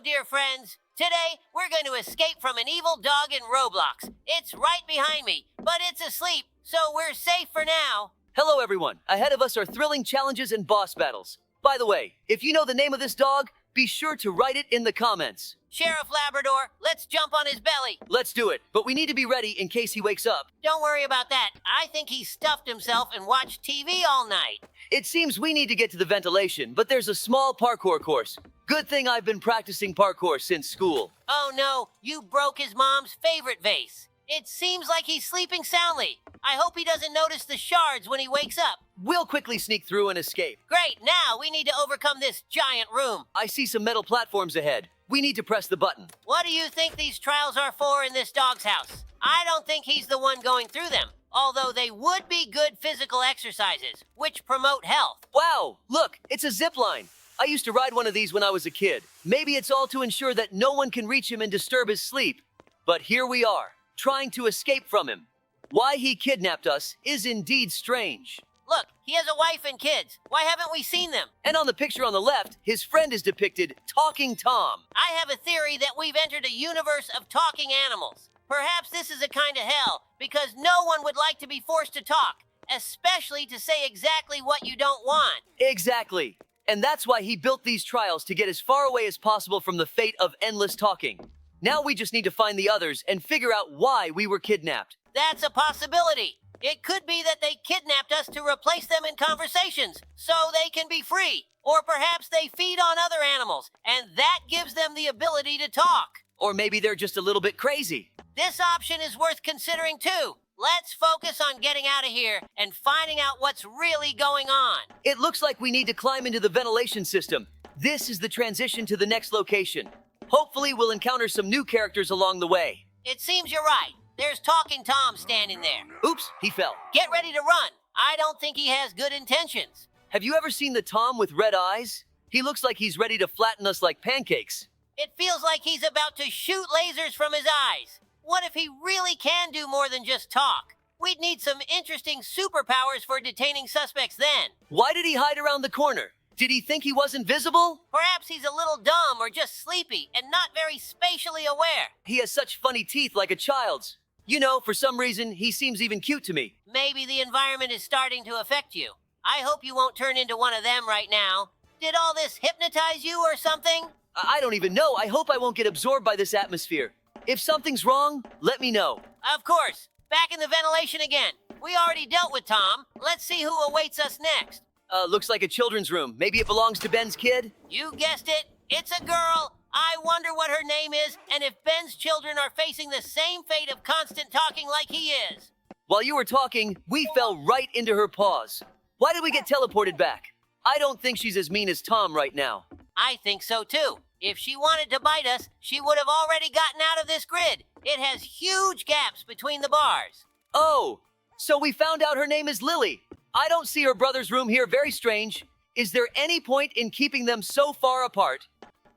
dear friends. Today, we're going to escape from an evil dog in Roblox. It's right behind me, but it's asleep, so we're safe for now. Hello, everyone. Ahead of us are thrilling challenges and boss battles. By the way, if you know the name of this dog, be sure to write it in the comments. Sheriff Labrador, let's jump on his belly. Let's do it, but we need to be ready in case he wakes up. Don't worry about that. I think he stuffed himself and watched TV all night. It seems we need to get to the ventilation, but there's a small parkour course. Good thing I've been practicing parkour since school. Oh no, you broke his mom's favorite vase. It seems like he's sleeping soundly. I hope he doesn't notice the shards when he wakes up. We'll quickly sneak through and escape. Great, now we need to overcome this giant room. I see some metal platforms ahead. We need to press the button. What do you think these trials are for in this dog's house? I don't think he's the one going through them, although they would be good physical exercises, which promote health. Wow, look, it's a zip line. I used to ride one of these when I was a kid. Maybe it's all to ensure that no one can reach him and disturb his sleep. But here we are, trying to escape from him. Why he kidnapped us is indeed strange. Look, he has a wife and kids. Why haven't we seen them? And on the picture on the left, his friend is depicted Talking Tom. I have a theory that we've entered a universe of talking animals. Perhaps this is a kind of hell, because no one would like to be forced to talk, especially to say exactly what you don't want. Exactly. And that's why he built these trials, to get as far away as possible from the fate of endless talking. Now we just need to find the others and figure out why we were kidnapped. That's a possibility. It could be that they kidnapped us to replace them in conversations, so they can be free. Or perhaps they feed on other animals, and that gives them the ability to talk. Or maybe they're just a little bit crazy. This option is worth considering too. Let's focus on getting out of here and finding out what's really going on. It looks like we need to climb into the ventilation system. This is the transition to the next location. Hopefully we'll encounter some new characters along the way. It seems you're right. There's Talking Tom standing there. Oops, he fell. Get ready to run. I don't think he has good intentions. Have you ever seen the Tom with red eyes? He looks like he's ready to flatten us like pancakes. It feels like he's about to shoot lasers from his eyes. What if he really can do more than just talk? We'd need some interesting superpowers for detaining suspects then. Why did he hide around the corner? Did he think he wasn't visible? Perhaps he's a little dumb or just sleepy and not very spatially aware. He has such funny teeth like a child's. You know, for some reason, he seems even cute to me. Maybe the environment is starting to affect you. I hope you won't turn into one of them right now. Did all this hypnotize you or something? I don't even know. I hope I won't get absorbed by this atmosphere. If something's wrong, let me know. Of course. Back in the ventilation again. We already dealt with Tom. Let's see who awaits us next. Looks like a children's room. Maybe it belongs to Ben's kid? You guessed it. It's a girl. I wonder what her name is and if Ben's children are facing the same fate of constant talking like he is. While you were talking, we fell right into her paws. Why did we get teleported back? I don't think she's as mean as Tom right now. I think so too. If she wanted to bite us, she would have already gotten out of this grid. It has huge gaps between the bars. Oh, so we found out her name is Lily. I don't see her brother's room here. Very strange. Is there any point in keeping them so far apart?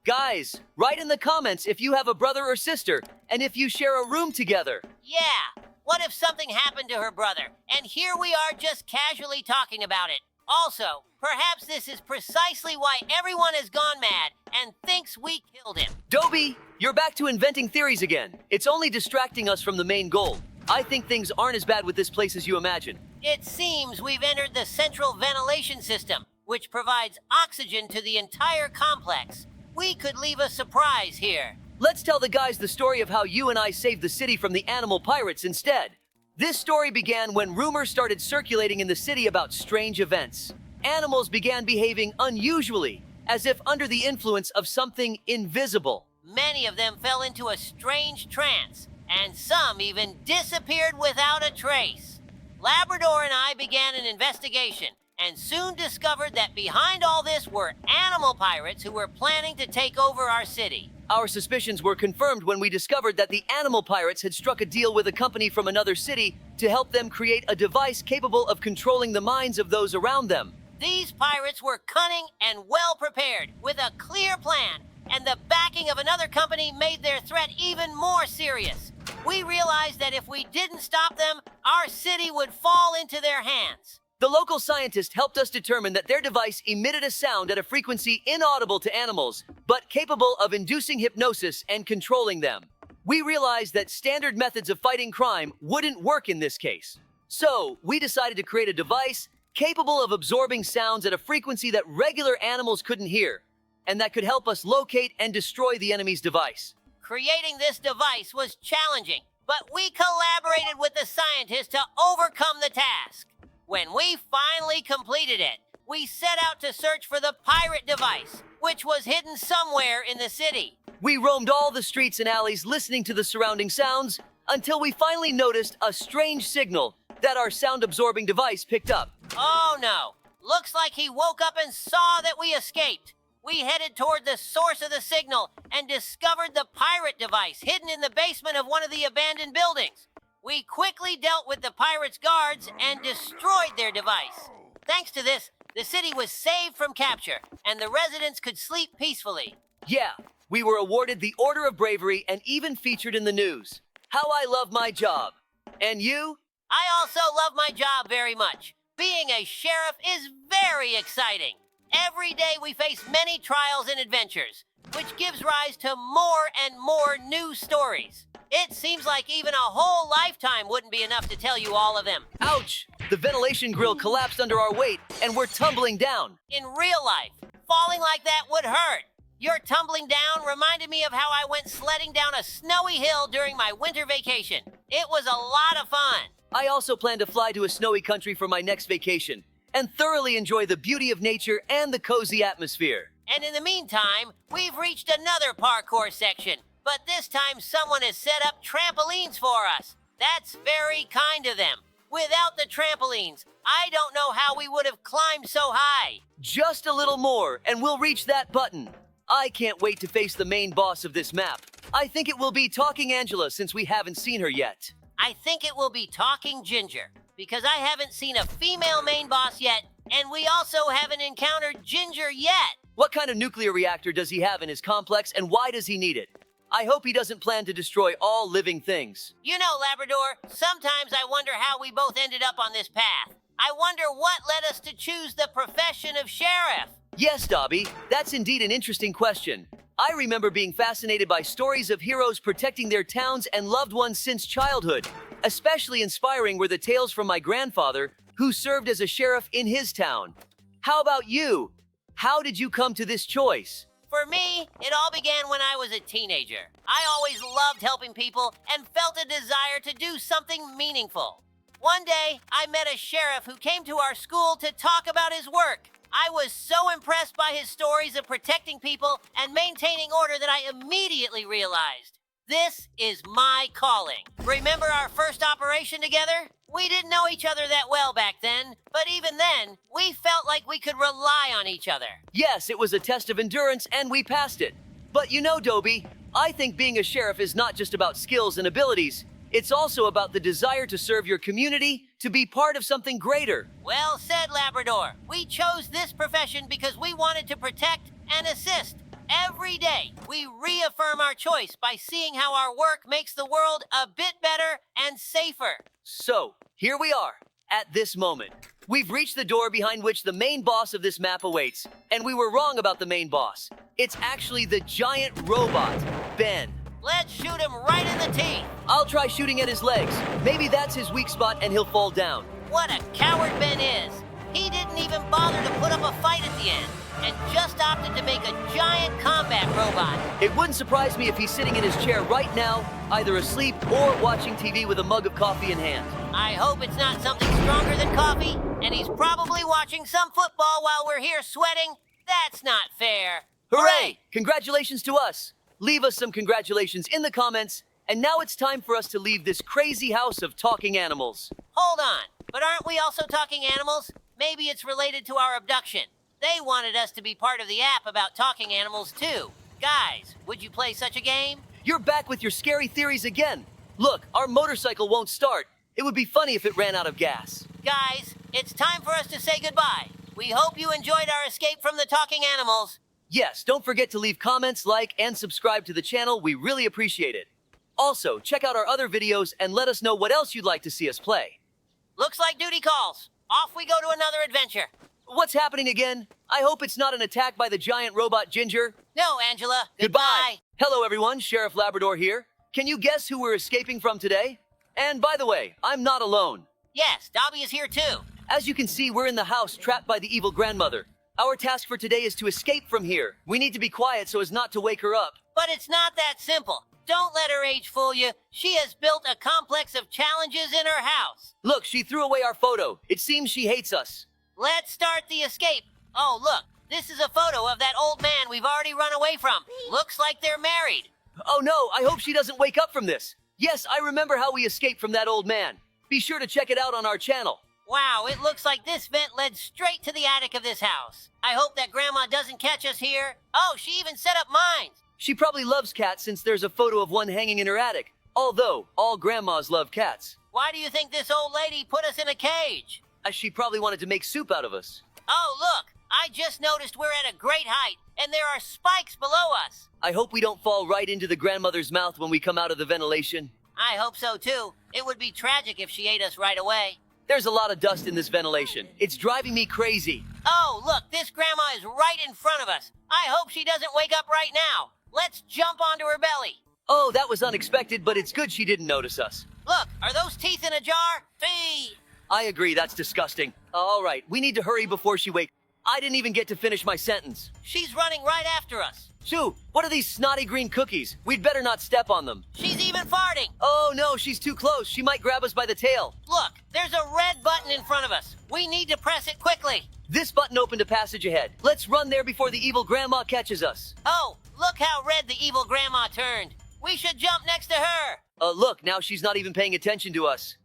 Guys, write in the comments if you have a brother or sister, and if you share a room together. Yeah, what if something happened to her brother, and here we are just casually talking about it? Also, perhaps this is precisely why everyone has gone mad and thinks we killed him. Dobie, you're back to inventing theories again. It's only distracting us from the main goal. I think things aren't as bad with this place as you imagine. It seems we've entered the central ventilation system, which provides oxygen to the entire complex. We could leave a surprise here. Let's tell the guys the story of how you and I saved the city from the animal pirates instead. This story began when rumors started circulating in the city about strange events. Animals began behaving unusually, as if under the influence of something invisible. Many of them fell into a strange trance, and some even disappeared without a trace. Labrador and I began an investigation, and soon discovered that behind all this were animal pirates who were planning to take over our city. Our suspicions were confirmed when we discovered that the animal pirates had struck a deal with a company from another city to help them create a device capable of controlling the minds of those around them. These pirates were cunning and well prepared, with a clear plan, and the backing of another company made their threat even more serious. We realized that if we didn't stop them, our city would fall into their hands. The local scientist helped us determine that their device emitted a sound at a frequency inaudible to animals, but capable of inducing hypnosis and controlling them. We realized that standard methods of fighting crime wouldn't work in this case. So, we decided to create a device capable of absorbing sounds at a frequency that regular animals couldn't hear, and that could help us locate and destroy the enemy's device. Creating this device was challenging, but we collaborated with the scientists to overcome the task. When we finally completed it, we set out to search for the pirate device, which was hidden somewhere in the city. We roamed all the streets and alleys listening to the surrounding sounds until we finally noticed a strange signal that our sound-absorbing device picked up. Oh no! Looks like he woke up and saw that we escaped. We headed toward the source of the signal and discovered the pirate device hidden in the basement of one of the abandoned buildings. We quickly dealt with the pirates' guards and destroyed their device. Thanks to this, the city was saved from capture, and the residents could sleep peacefully. Yeah, we were awarded the Order of Bravery and even featured in the news. How I love my job. And you? I also love my job very much. Being a sheriff is very exciting. Every day we face many trials and adventures, which gives rise to more and more new stories. It seems like even a whole lifetime wouldn't be enough to tell you all of them. Ouch! The ventilation grill collapsed under our weight and we're tumbling down. In real life, falling like that would hurt. Your tumbling down reminded me of how I went sledding down a snowy hill during my winter vacation. It was a lot of fun. I also plan to fly to a snowy country for my next vacation and thoroughly enjoy the beauty of nature and the cozy atmosphere. And in the meantime, we've reached another parkour section, but this time someone has set up trampolines for us. That's very kind of them. Without the trampolines, I don't know how we would have climbed so high. Just a little more and we'll reach that button. I can't wait to face the main boss of this map. I think it will be Talking Angela since we haven't seen her yet. I think it will be Talking Ginger, because I haven't seen a female main boss yet, and we also haven't encountered Ginger yet. What kind of nuclear reactor does he have in his complex and why does he need it? I hope he doesn't plan to destroy all living things. You know, Labrador, sometimes I wonder how we both ended up on this path. I wonder what led us to choose the profession of sheriff. Yes, Dobie, that's indeed an interesting question. I remember being fascinated by stories of heroes protecting their towns and loved ones since childhood. Especially inspiring were the tales from my grandfather, who served as a sheriff in his town. How about you? How did you come to this choice? For me, it all began when I was a teenager. I always loved helping people and felt a desire to do something meaningful. One day, I met a sheriff who came to our school to talk about his work. I was so impressed by his stories of protecting people and maintaining order that I immediately realized, this is my calling. Remember our first operation together? We didn't know each other that well back then, but even then, we felt like we could rely on each other. Yes, it was a test of endurance and we passed it. But you know, Dobie, I think being a sheriff is not just about skills and abilities. It's also about the desire to serve your community, to be part of something greater. Well said, Labrador. We chose this profession because we wanted to protect and assist. Every day, we reaffirm our choice by seeing how our work makes the world a bit better and safer. So, here we are, at this moment. We've reached the door behind which the main boss of this map awaits. And we were wrong about the main boss. It's actually the giant robot, Ben. Let's shoot him right in the teeth. I'll try shooting at his legs. Maybe that's his weak spot and he'll fall down. What a coward Ben is. He didn't even bother to put up a fight at the end and just opted to make a giant combat robot. It wouldn't surprise me if he's sitting in his chair right now, either asleep or watching TV with a mug of coffee in hand. I hope it's not something stronger than coffee, and he's probably watching some football while we're here sweating. That's not fair. Hooray! Congratulations to us. Leave us some congratulations in the comments. And now it's time for us to leave this crazy house of talking animals. Hold on, but aren't we also talking animals? Maybe it's related to our abduction. They wanted us to be part of the app about talking animals too. Guys, would you play such a game? You're back with your scary theories again. Look, our motorcycle won't start. It would be funny if it ran out of gas. Guys, it's time for us to say goodbye. We hope you enjoyed our escape from the talking animals. Yes, don't forget to leave comments, like, and subscribe to the channel. We really appreciate it. Also, check out our other videos and let us know what else you'd like to see us play. Looks like duty calls. Off we go to another adventure. What's happening again? I hope it's not an attack by the giant robot Ginger. No, Angela. Goodbye. Hello, everyone. Sheriff Labrador here. Can you guess who we're escaping from today? And by the way, I'm not alone. Yes, Dobie is here too. As you can see, we're in the house trapped by the evil grandmother. Our task for today is to escape from here. We need to be quiet so as not to wake her up. But it's not that simple. Don't let her age fool you. She has built a complex of challenges in her house. Look, she threw away our photo. It seems she hates us. Let's start the escape. Oh, look. This is a photo of that old man we've already run away from. Looks like they're married. Oh no, I hope she doesn't wake up from this. Yes, I remember how we escaped from that old man. Be sure to check it out on our channel. Wow, it looks like this vent led straight to the attic of this house. I hope that Grandma doesn't catch us here. Oh, she even set up mines. She probably loves cats since there's a photo of one hanging in her attic. Although, all grandmas love cats. Why do you think this old lady put us in a cage? As she probably wanted to make soup out of us. Oh, look. I just noticed we're at a great height, and there are spikes below us. I hope we don't fall right into the grandmother's mouth when we come out of the ventilation. I hope so, too. It would be tragic if she ate us right away. There's a lot of dust in this ventilation. It's driving me crazy. Oh, look, this grandma is right in front of us. I hope she doesn't wake up right now. Let's jump onto her belly. Oh, that was unexpected, but it's good she didn't notice us. Look, are those teeth in a jar? Fee! I agree, that's disgusting. All right, we need to hurry before she wakes. I didn't even get to finish my sentence. She's running right after us. Shoo, what are these snotty green cookies? We'd better not step on them. She's even farting. Oh no, she's too close. She might grab us by the tail. Look, there's a red button in front of us. We need to press it quickly. This button opened a passage ahead. Let's run there before the evil grandma catches us. Oh, look how red the evil grandma turned. We should jump next to her. Look, now she's not even paying attention to us.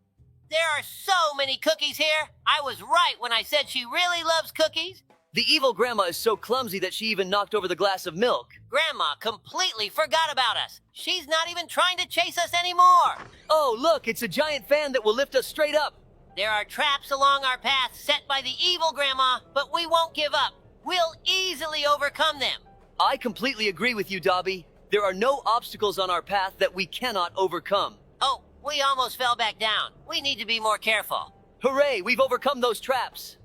There are so many cookies here. I was right when I said she really loves cookies. The evil grandma is so clumsy that she even knocked over the glass of milk. Grandma completely forgot about us. She's not even trying to chase us anymore. Oh, look, it's a giant fan that will lift us straight up. There are traps along our path set by the evil grandma, but we won't give up. We'll easily overcome them. I completely agree with you, Dobie. There are no obstacles on our path that we cannot overcome. Oh, we almost fell back down. We need to be more careful. Hooray, we've overcome those traps.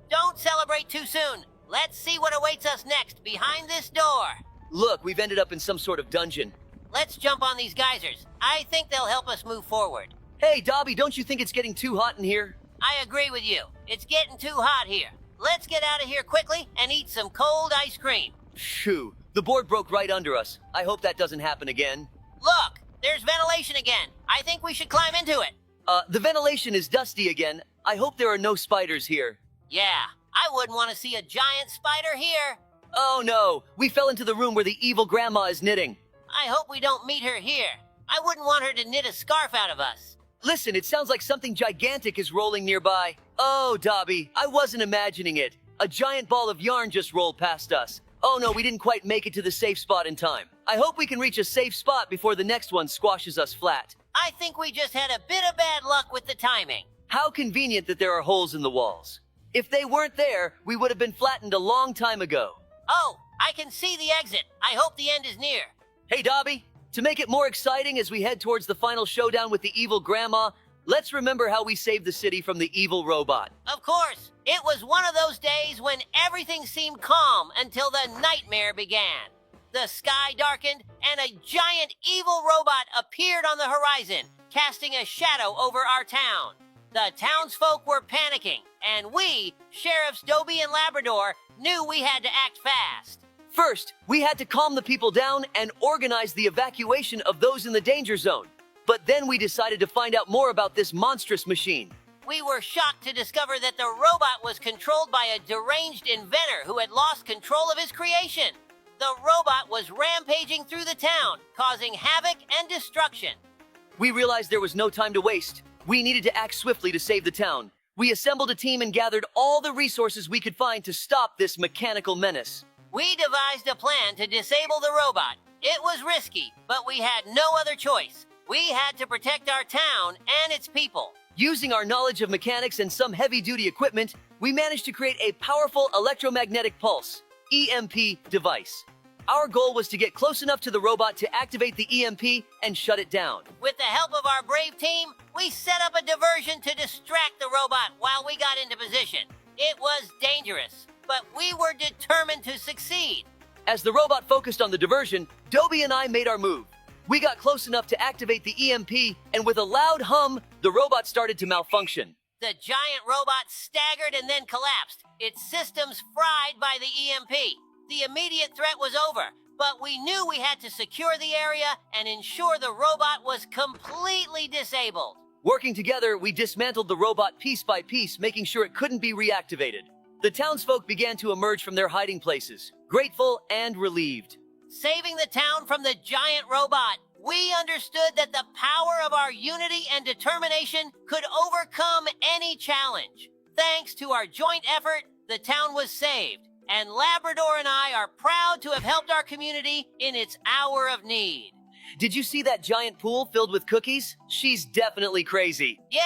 Don't celebrate too soon. Let's see what awaits us next behind this door. Look, we've ended up in some sort of dungeon. Let's jump on these geysers. I think they'll help us move forward. Hey, Dobie, don't you think it's getting too hot in here? I agree with you. It's getting too hot here. Let's get out of here quickly and eat some cold ice cream. Phew, the board broke right under us. I hope that doesn't happen again. Look, there's ventilation again. I think we should climb into it. The ventilation is dusty again. I hope there are no spiders here. Yeah, I wouldn't want to see a giant spider here. Oh no, we fell into the room where the evil grandma is knitting. I hope we don't meet her here. I wouldn't want her to knit a scarf out of us. Listen, it sounds like something gigantic is rolling nearby. Oh, Dobie, I wasn't imagining it. A giant ball of yarn just rolled past us. Oh no, we didn't quite make it to the safe spot in time. I hope we can reach a safe spot before the next one squashes us flat. I think we just had a bit of bad luck with the timing. How convenient that there are holes in the walls. If they weren't there, we would have been flattened a long time ago. Oh, I can see the exit. I hope the end is near. Hey, Dobie, to make it more exciting as we head towards the final showdown with the evil grandma, let's remember how we saved the city from the evil robot. Of course, it was one of those days when everything seemed calm until the nightmare began. The sky darkened and a giant evil robot appeared on the horizon, casting a shadow over our town. The townsfolk were panicking, and we, Sheriffs Dobie and Labrador, knew we had to act fast. First, we had to calm the people down and organize the evacuation of those in the danger zone. But then we decided to find out more about this monstrous machine. We were shocked to discover that the robot was controlled by a deranged inventor who had lost control of his creation. The robot was rampaging through the town, causing havoc and destruction. We realized there was no time to waste. We needed to act swiftly to save the town. We assembled a team and gathered all the resources we could find to stop this mechanical menace. We devised a plan to disable the robot. It was risky, but we had no other choice. We had to protect our town and its people. Using our knowledge of mechanics and some heavy-duty equipment, we managed to create a powerful electromagnetic pulse, EMP, device. Our goal was to get close enough to the robot to activate the EMP and shut it down. With the help of our brave team, we set up a diversion to distract the robot while we got into position. It was dangerous, but we were determined to succeed. As the robot focused on the diversion, Dobie and I made our move. We got close enough to activate the EMP, and with a loud hum, the robot started to malfunction. The giant robot staggered and then collapsed, its systems fried by the EMP. The immediate threat was over, but we knew we had to secure the area and ensure the robot was completely disabled. Working together, we dismantled the robot piece by piece, making sure it couldn't be reactivated. The townsfolk began to emerge from their hiding places, grateful and relieved. Saving the town from the giant robot, we understood that the power of our unity and determination could overcome any challenge. Thanks to our joint effort, the town was saved, and Labrador and I are proud to have helped our community in its hour of need. Did you see that giant pool filled with cookies? She's definitely crazy. Yeah,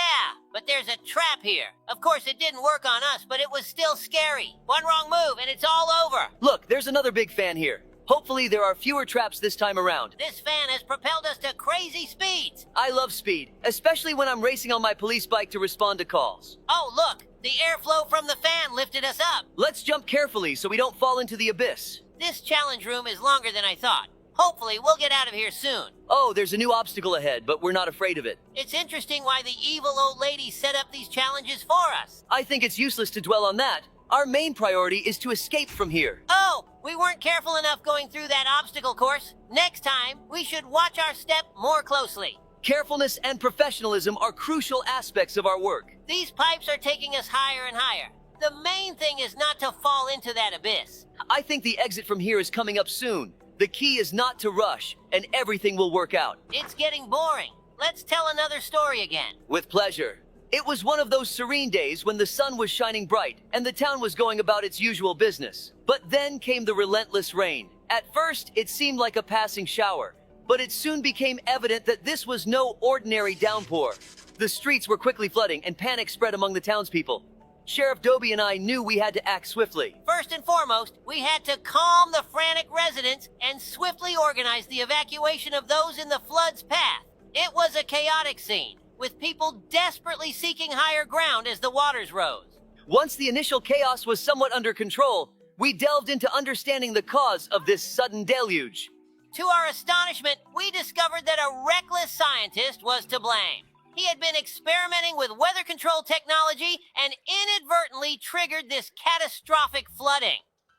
but there's a trap here. Of course, it didn't work on us, but it was still scary. One wrong move and it's all over. Look, there's another big fan here. Hopefully there are fewer traps this time around. This fan has propelled us to crazy speeds. I love speed, especially when I'm racing on my police bike to respond to calls. Oh, look, the airflow from the fan lifted us up. Let's jump carefully so we don't fall into the abyss. This challenge room is longer than I thought. Hopefully, we'll get out of here soon. Oh, there's a new obstacle ahead, but we're not afraid of it. It's interesting why the evil old lady set up these challenges for us. I think it's useless to dwell on that. Our main priority is to escape from here. Oh, we weren't careful enough going through that obstacle course. Next time, we should watch our step more closely. Carefulness and professionalism are crucial aspects of our work. These pipes are taking us higher and higher. The main thing is not to fall into that abyss. I think the exit from here is coming up soon. The key is not to rush, and everything will work out. It's getting boring. Let's tell another story again. With pleasure. It was one of those serene days when the sun was shining bright and the town was going about its usual business. But then came the relentless rain. At first, it seemed like a passing shower, but it soon became evident that this was no ordinary downpour. The streets were quickly flooding and panic spread among the townspeople. Sheriff Dobie and I knew we had to act swiftly. First and foremost, we had to calm the frantic residents and swiftly organize the evacuation of those in the flood's path. It was a chaotic scene, with people desperately seeking higher ground as the waters rose. Once the initial chaos was somewhat under control, we delved into understanding the cause of this sudden deluge. To our astonishment, we discovered that a reckless scientist was to blame. He had been experimenting with weather control technology and inadvertently triggered this catastrophic flooding.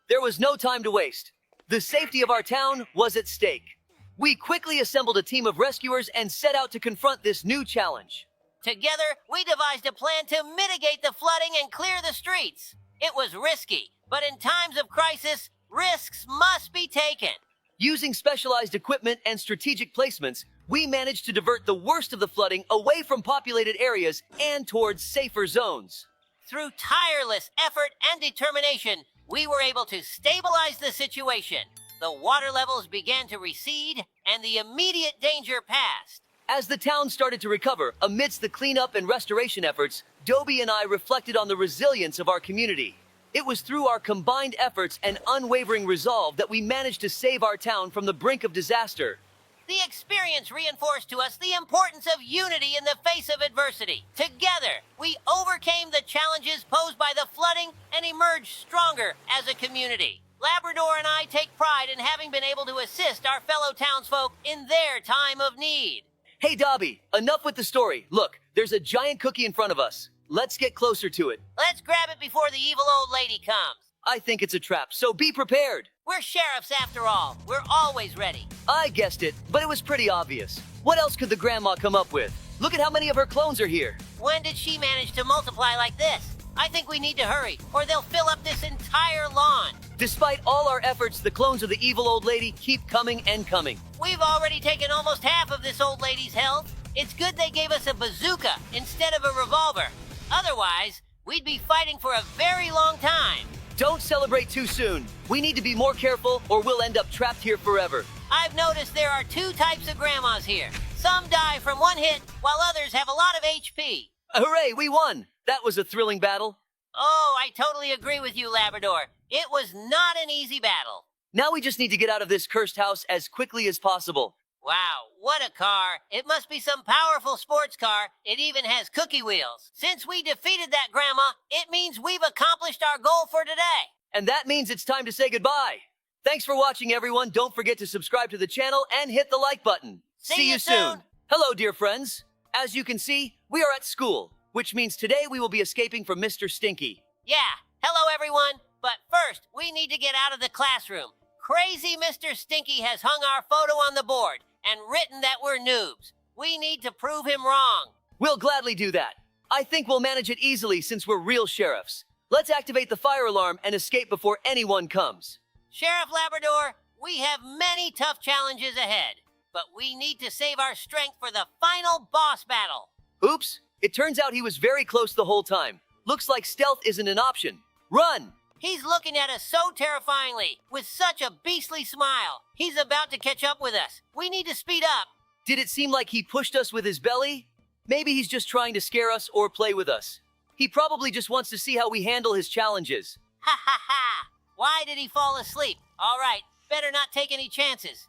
There was no time to waste. The safety of our town was at stake. We quickly assembled a team of rescuers and set out to confront this new challenge. Together, we devised a plan to mitigate the flooding and clear the streets. It was risky, but in times of crisis, risks must be taken. Using specialized equipment and strategic placements, we managed to divert the worst of the flooding away from populated areas and towards safer zones. Through tireless effort and determination, we were able to stabilize the situation. The water levels began to recede, and the immediate danger passed. As the town started to recover amidst the cleanup and restoration efforts, Dobie and I reflected on the resilience of our community. It was through our combined efforts and unwavering resolve that we managed to save our town from the brink of disaster. The experience reinforced to us the importance of unity in the face of adversity. Together, we overcame the challenges posed by the flooding and emerged stronger as a community. Labrador and I take pride in having been able to assist our fellow townsfolk in their time of need. Hey, Dobie, enough with the story. Look, there's a giant cookie in front of us. Let's get closer to it. Let's grab it before the evil old lady comes. I think it's a trap, so be prepared. We're sheriffs after all. We're always ready. I guessed it, but it was pretty obvious. What else could the grandma come up with? Look at how many of her clones are here. When did she manage to multiply like this? I think we need to hurry, or they'll fill up this entire lawn. Despite all our efforts, the clones of the evil old lady keep coming and coming. We've already taken almost half of this old lady's health. It's good they gave us a bazooka instead of a revolver. Otherwise, we'd be fighting for a very long time. Don't celebrate too soon. We need to be more careful or we'll end up trapped here forever. I've noticed there are two types of grandmas here. Some die from one hit, while others have a lot of HP. Hooray, we won! That was a thrilling battle. Oh, I totally agree with you, Labrador. It was not an easy battle. Now we just need to get out of this cursed house as quickly as possible. Wow, what a car. It must be some powerful sports car. It even has cookie wheels. Since we defeated that grandma, it means we've accomplished our goal for today. And that means it's time to say goodbye. Thanks for watching, everyone. Don't forget to subscribe to the channel and hit the like button. See you soon. Hello, dear friends. As you can see, we are at school, which means today we will be escaping from Mr. Stinky. Yeah, hello everyone. But first, we need to get out of the classroom. Crazy Mr. Stinky has hung our photo on the board and written that we're noobs. We need to prove him wrong. We'll gladly do that. I think we'll manage it easily since we're real sheriffs. Let's activate the fire alarm and escape before anyone comes. Sheriff Labrador, we have many tough challenges ahead, but we need to save our strength for the final boss battle. Oops, it turns out he was very close the whole time. Looks like stealth isn't an option. Run! He's looking at us so terrifyingly, with such a beastly smile. He's about to catch up with us. We need to speed up. Did it seem like he pushed us with his belly? Maybe he's just trying to scare us or play with us. He probably just wants to see how we handle his challenges. Ha ha ha! Why did he fall asleep? All right, better not take any chances.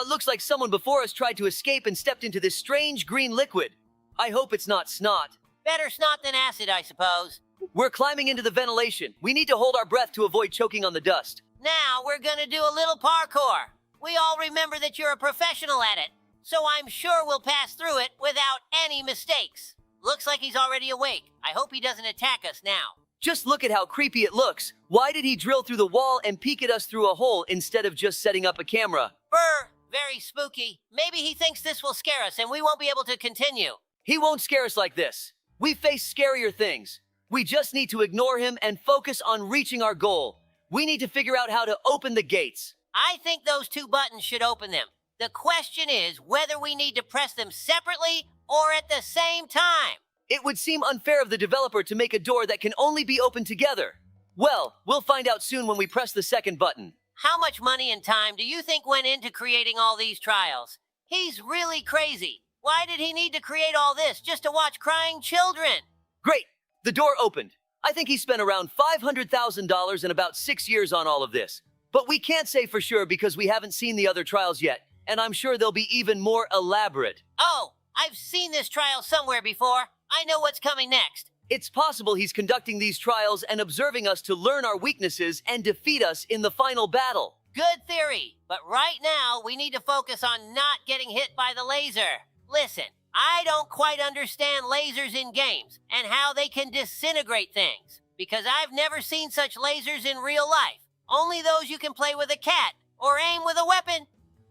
Looks like someone before us tried to escape and stepped into this strange green liquid. I hope it's not snot. Better snot than acid, I suppose. We're climbing into the ventilation. We need to hold our breath to avoid choking on the dust. Now we're gonna do a little parkour. We all remember that you're a professional at it, so I'm sure we'll pass through it without any mistakes. Looks like he's already awake. I hope he doesn't attack us now. Just look at how creepy it looks. Why did he drill through the wall and peek at us through a hole instead of just setting up a camera? Brr, very spooky. Maybe he thinks this will scare us and we won't be able to continue. He won't scare us like this. We face scarier things. We just need to ignore him and focus on reaching our goal. We need to figure out how to open the gates. I think those two buttons should open them. The question is whether we need to press them separately or at the same time. It would seem unfair of the developer to make a door that can only be opened together. Well, we'll find out soon when we press the second button. How much money and time do you think went into creating all these trials? He's really crazy. Why did he need to create all this just to watch crying children? Great! The door opened. I think he spent around $500,000 in about 6 years on all of this. But we can't say for sure because we haven't seen the other trials yet, and I'm sure they'll be even more elaborate. Oh, I've seen this trial somewhere before. I know what's coming next. It's possible he's conducting these trials and observing us to learn our weaknesses and defeat us in the final battle. Good theory, but right now we need to focus on not getting hit by the laser. Listen, I don't quite understand lasers in games and how they can disintegrate things, because I've never seen such lasers in real life. Only those you can play with a cat or aim with a weapon.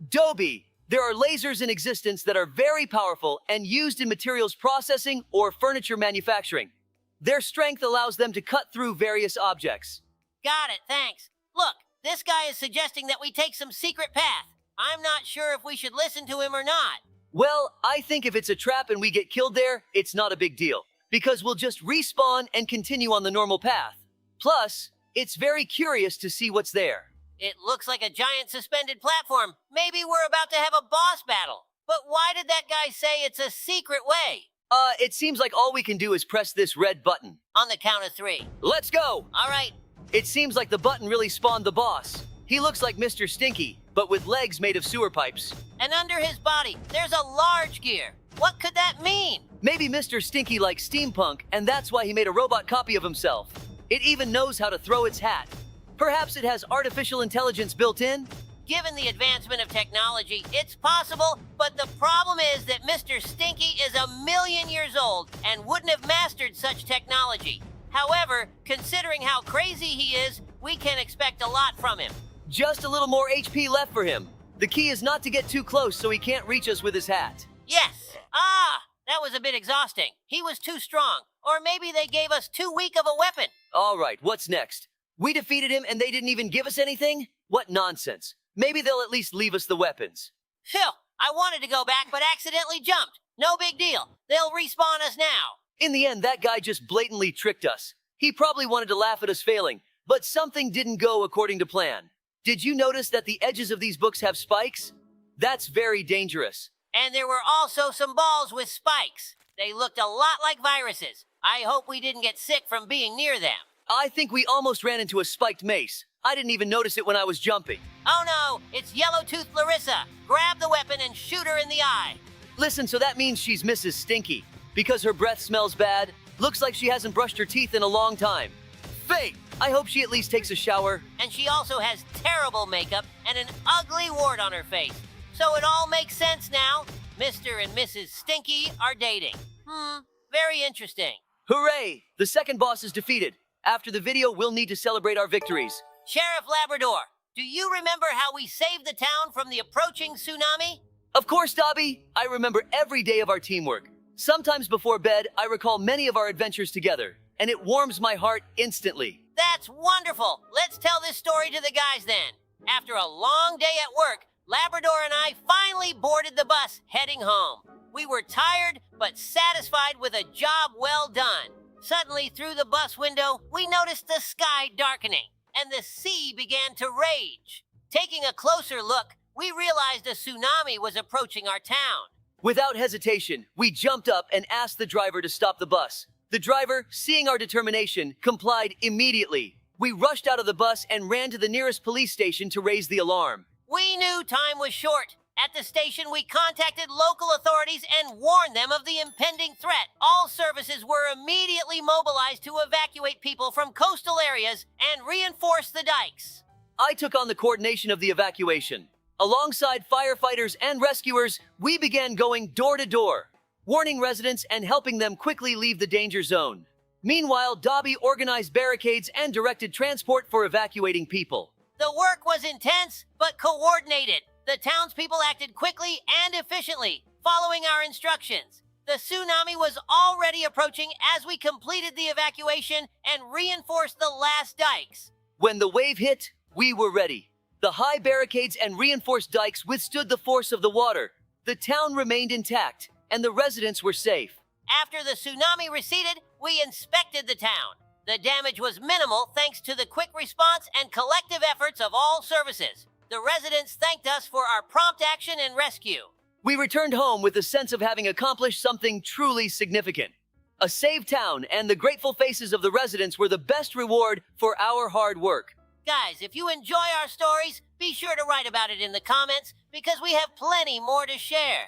Dobie, there are lasers in existence that are very powerful and used in materials processing or furniture manufacturing. Their strength allows them to cut through various objects. Got it, thanks. Look, this guy is suggesting that we take some secret path. I'm not sure if we should listen to him or not. Well, I think if it's a trap and we get killed there, it's not a big deal, because we'll just respawn and continue on the normal path. Plus, it's very curious to see what's there. It looks like a giant suspended platform. Maybe we're about to have a boss battle. But why did that guy say it's a secret way? It seems like all we can do is press this red button. On the count of 3. Let's go! All right. It seems like the button really spawned the boss. He looks like Mr. Stinky, but with legs made of sewer pipes. And under his body, there's a large gear. What could that mean? Maybe Mr. Stinky likes steampunk, and that's why he made a robot copy of himself. It even knows how to throw its hat. Perhaps it has artificial intelligence built in? Given the advancement of technology, it's possible, but the problem is that Mr. Stinky is 1,000,000 years old and wouldn't have mastered such technology. However, considering how crazy he is, we can expect a lot from him. Just a little more HP left for him. The key is not to get too close so he can't reach us with his hat. Yes! That was a bit exhausting. He was too strong. Or maybe they gave us too weak of a weapon. All right, what's next? We defeated him and they didn't even give us anything? What nonsense. Maybe they'll at least leave us the weapons. Phew! I wanted to go back but accidentally jumped. No big deal. They'll respawn us now. In the end, that guy just blatantly tricked us. He probably wanted to laugh at us failing, but something didn't go according to plan. Did you notice that the edges of these books have spikes? That's very dangerous. And there were also some balls with spikes. They looked a lot like viruses. I hope we didn't get sick from being near them. I think we almost ran into a spiked mace. I didn't even notice it when I was jumping. Oh no, it's Yellow-Toothed Larissa. Grab the weapon and shoot her in the eye. Listen, so that means she's Mrs. Stinky. Because her breath smells bad, looks like she hasn't brushed her teeth in a long time. Fate! I hope she at least takes a shower. And she also has terrible makeup and an ugly wart on her face. So it all makes sense now. Mr. and Mrs. Stinky are dating. Very interesting. Hooray! The second boss is defeated. After the video, we'll need to celebrate our victories. Sheriff Labrador, do you remember how we saved the town from the approaching tsunami? Of course, Dobie. I remember every day of our teamwork. Sometimes before bed, I recall many of our adventures together, and it warms my heart instantly. That's wonderful. Let's tell this story to the guys then. After a long day at work, Labrador and I finally boarded the bus heading home. We were tired, but satisfied with a job well done. Suddenly, through the bus window, we noticed the sky darkening, and the sea began to rage. Taking a closer look, we realized a tsunami was approaching our town. Without hesitation, we jumped up and asked the driver to stop the bus. The driver, seeing our determination, complied immediately. We rushed out of the bus and ran to the nearest police station to raise the alarm. We knew time was short. At the station, we contacted local authorities and warned them of the impending threat. All services were immediately mobilized to evacuate people from coastal areas and reinforce the dikes. I took on the coordination of the evacuation. Alongside firefighters and rescuers, we began going door to door, warning residents and helping them quickly leave the danger zone. Meanwhile, Dobie organized barricades and directed transport for evacuating people. The work was intense, but coordinated. The townspeople acted quickly and efficiently, following our instructions. The tsunami was already approaching as we completed the evacuation and reinforced the last dikes. When the wave hit, we were ready. The high barricades and reinforced dikes withstood the force of the water. The town remained intact, and the residents were safe. After the tsunami receded, we inspected the town. The damage was minimal thanks to the quick response and collective efforts of all services. The residents thanked us for our prompt action and rescue. We returned home with a sense of having accomplished something truly significant. A saved town and the grateful faces of the residents were the best reward for our hard work. Guys, if you enjoy our stories, be sure to write about it in the comments because we have plenty more to share.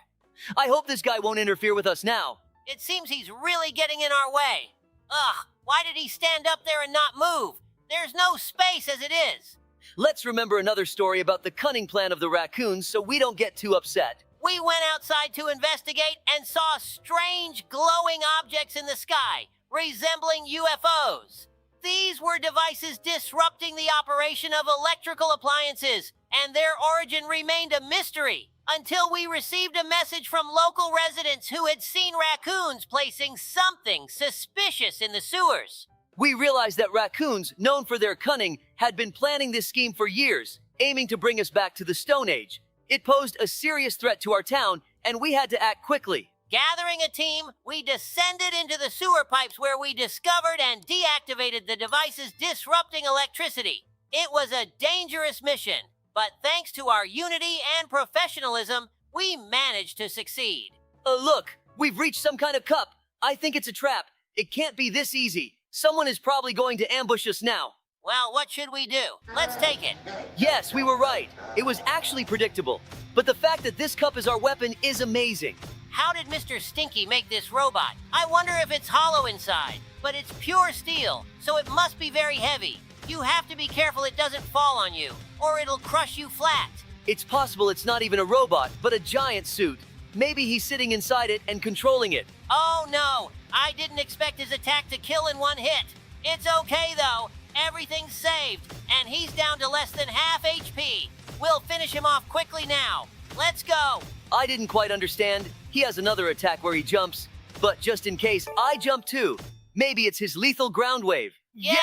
I hope this guy won't interfere with us now. It seems he's really getting in our way. Ugh, why did he stand up there and not move? There's no space as it is. Let's remember another story about the cunning plan of the raccoons so we don't get too upset. We went outside to investigate and saw strange glowing objects in the sky, resembling UFOs. These were devices disrupting the operation of electrical appliances, and their origin remained a mystery until we received a message from local residents who had seen raccoons placing something suspicious in the sewers. We realized that raccoons, known for their cunning, had been planning this scheme for years, aiming to bring us back to the Stone Age. It posed a serious threat to our town, and we had to act quickly. Gathering a team, we descended into the sewer pipes where we discovered and deactivated the devices disrupting electricity. It was a dangerous mission, but thanks to our unity and professionalism, we managed to succeed. Look, we've reached some kind of cup. I think it's a trap. It can't be this easy. Someone is probably going to ambush us now. Well, what should we do? Let's take it. Yes, we were right. It was actually predictable. But the fact that this cup is our weapon is amazing. How did Mr. Stinky make this robot? I wonder if it's hollow inside. But it's pure steel, so it must be very heavy. You have to be careful it doesn't fall on you, or it'll crush you flat. It's possible it's not even a robot, but a giant suit. Maybe he's sitting inside it and controlling it. Oh no, I didn't expect his attack to kill in one hit. It's okay though, everything's saved, and he's down to less than half HP. We'll finish him off quickly now. Let's go. I didn't quite understand. He has another attack where he jumps, but just in case, I jump too. Maybe it's his lethal ground wave. Yeah!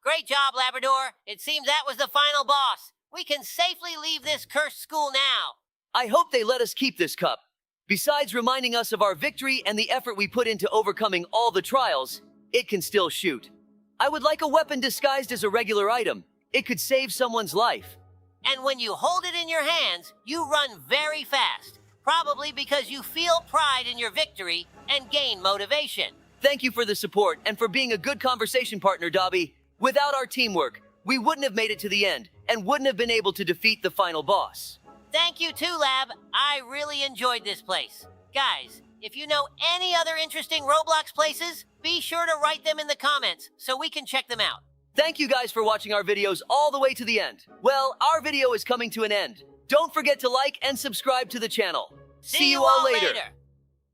Great job, Labrador. It seems that was the final boss. We can safely leave this cursed school now. I hope they let us keep this cup. Besides reminding us of our victory and the effort we put into overcoming all the trials, it can still shoot. I would like a weapon disguised as a regular item. It could save someone's life. And when you hold it in your hands, you run very fast. Probably because you feel pride in your victory and gain motivation. Thank you for the support and for being a good conversation partner, Dobie. Without our teamwork, we wouldn't have made it to the end and wouldn't have been able to defeat the final boss. Thank you too, Lab. I really enjoyed this place. Guys, if you know any other interesting Roblox places, be sure to write them in the comments so we can check them out. Thank you guys for watching our videos all the way to the end. Well, our video is coming to an end. Don't forget to like and subscribe to the channel. See you all later.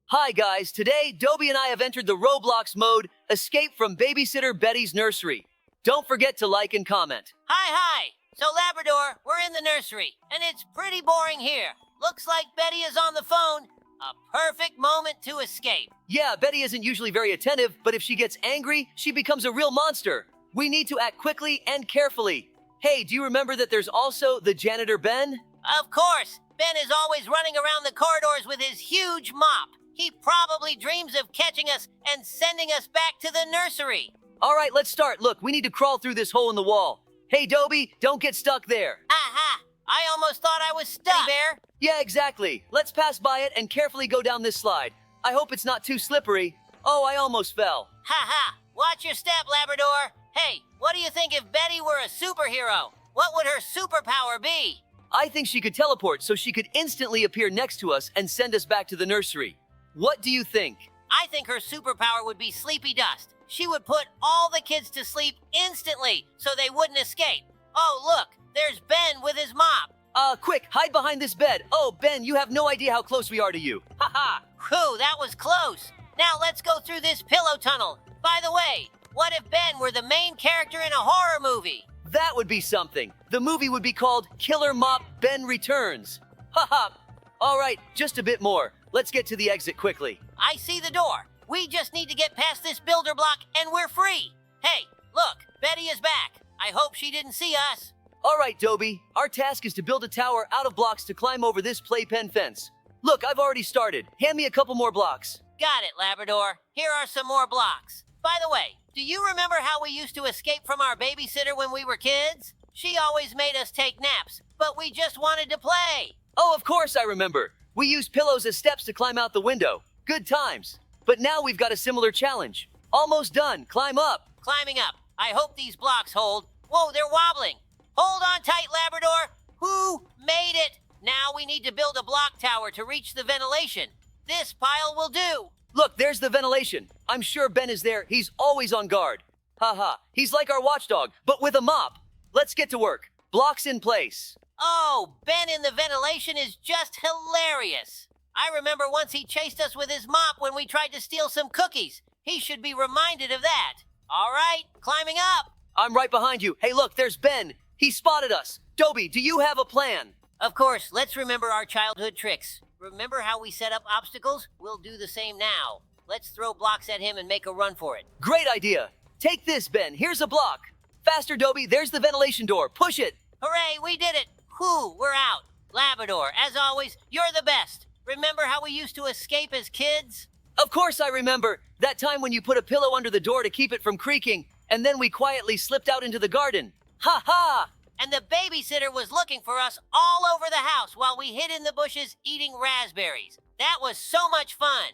Hi guys, today Dobie and I have entered the Roblox mode, Escape from Babysitter Betty's Nursery. Don't forget to like and comment. Hi. So Labrador, we're in the nursery, and it's pretty boring here. Looks like Betty is on the phone. A perfect moment to escape. Yeah, Betty isn't usually very attentive, but if she gets angry, she becomes a real monster. We need to act quickly and carefully. Hey, do you remember that there's also the janitor Ben? Of course. Ben is always running around the corridors with his huge mop. He probably dreams of catching us and sending us back to the nursery. All right, let's start. Look, we need to crawl through this hole in the wall. Hey, Dobie, don't get stuck there. Aha! I almost thought I was stuck. Bear. Yeah, exactly. Let's pass by it and carefully go down this slide. I hope it's not too slippery. Oh, I almost fell. Ha! Watch your step, Labrador. Hey, what do you think if Betty were a superhero? What would her superpower be? I think she could teleport so she could instantly appear next to us and send us back to the nursery. What do you think? I think her superpower would be sleepy dust. She would put all the kids to sleep instantly so they wouldn't escape. Oh, look, there's Ben with his mop. Quick, hide behind this bed. Oh, Ben, you have no idea how close we are to you. Ha! Whew, that was close. Now let's go through this pillow tunnel. By the way, what if Ben were the main character in a horror movie? That would be something. The movie would be called Killer Mop Ben Returns. Ha! All right, just a bit more. Let's get to the exit quickly. I see the door. We just need to get past this builder block and we're free. Hey, look, Betty is back. I hope she didn't see us. All right, Dobie. Our task is to build a tower out of blocks to climb over this playpen fence. Look, I've already started. Hand me a couple more blocks. Got it, Labrador. Here are some more blocks. By the way, do you remember how we used to escape from our babysitter when we were kids? She always made us take naps, but we just wanted to play. Oh, of course I remember. We used pillows as steps to climb out the window. Good times. But now we've got a similar challenge. Almost done. Climb up. Climbing up. I hope these blocks hold. Whoa, they're wobbling. Hold on tight, Labrador. Who made it? Now we need to build a block tower to reach the ventilation. This pile will do. Look, there's the ventilation. I'm sure Ben is there. He's always on guard. Haha. He's like our watchdog, but with a mop. Let's get to work. Blocks in place. Oh, Ben in the ventilation is just hilarious. I remember once he chased us with his mop when we tried to steal some cookies. He should be reminded of that. All right, climbing up. I'm right behind you. Hey, look, there's Ben. He spotted us. Dobie, do you have a plan? Of course, let's remember our childhood tricks. Remember how we set up obstacles? We'll do the same now. Let's throw blocks at him and make a run for it. Great idea. Take this, Ben. Here's a block. Faster, Dobie. There's the ventilation door. Push it. Hooray, we did it. Whew, we're out. Labrador, as always, you're the best. Remember how we used to escape as kids? Of course I remember. That time when you put a pillow under the door to keep it from creaking, and then we quietly slipped out into the garden. Ha! And the babysitter was looking for us all over the house while we hid in the bushes eating raspberries. That was so much fun.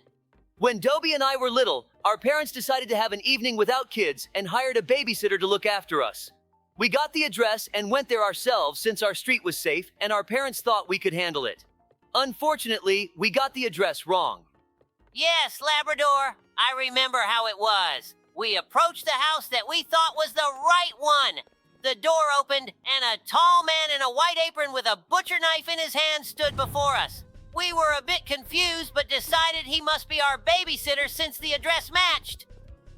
When Dobie and I were little, our parents decided to have an evening without kids and hired a babysitter to look after us. We got the address and went there ourselves since our street was safe and our parents thought we could handle it. Unfortunately, we got the address wrong. Yes, Labrador, I remember how it was. We approached the house that we thought was the right one. The door opened and a tall man in a white apron with a butcher knife in his hand stood before us. We were a bit confused but decided he must be our babysitter since the address matched.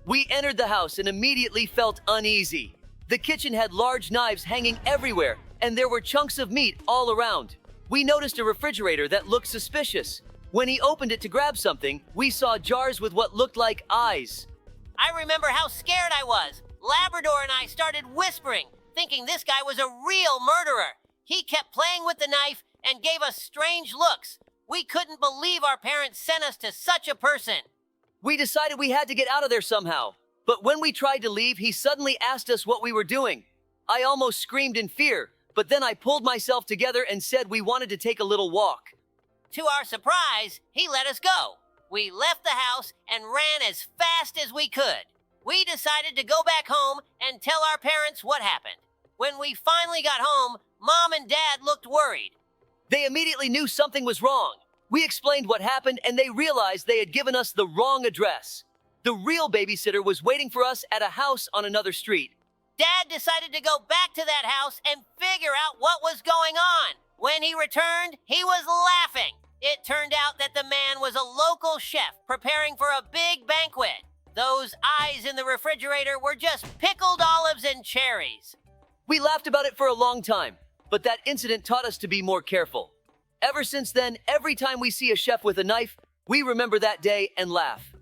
We entered the house and immediately felt uneasy. The kitchen had large knives hanging everywhere and there were chunks of meat all around. We noticed a refrigerator that looked suspicious. When he opened it to grab something, we saw jars with what looked like eyes. I remember how scared I was. Labrador and I started whispering, thinking this guy was a real murderer. He kept playing with the knife and gave us strange looks. We couldn't believe our parents sent us to such a person. We decided we had to get out of there somehow. But when we tried to leave, he suddenly asked us what we were doing. I almost screamed in fear, but then I pulled myself together and said we wanted to take a little walk. To our surprise, he let us go. We left the house and ran as fast as we could. We decided to go back home and tell our parents what happened. When we finally got home, Mom and Dad looked worried. They immediately knew something was wrong. We explained what happened and they realized they had given us the wrong address. The real babysitter was waiting for us at a house on another street. Dad decided to go back to that house and figure out what was going on. When he returned, he was laughing. It turned out that the man was a local chef preparing for a big banquet. Those eyes in the refrigerator were just pickled olives and cherries. We laughed about it for a long time, but that incident taught us to be more careful. Ever since then, every time we see a chef with a knife, we remember that day and laugh.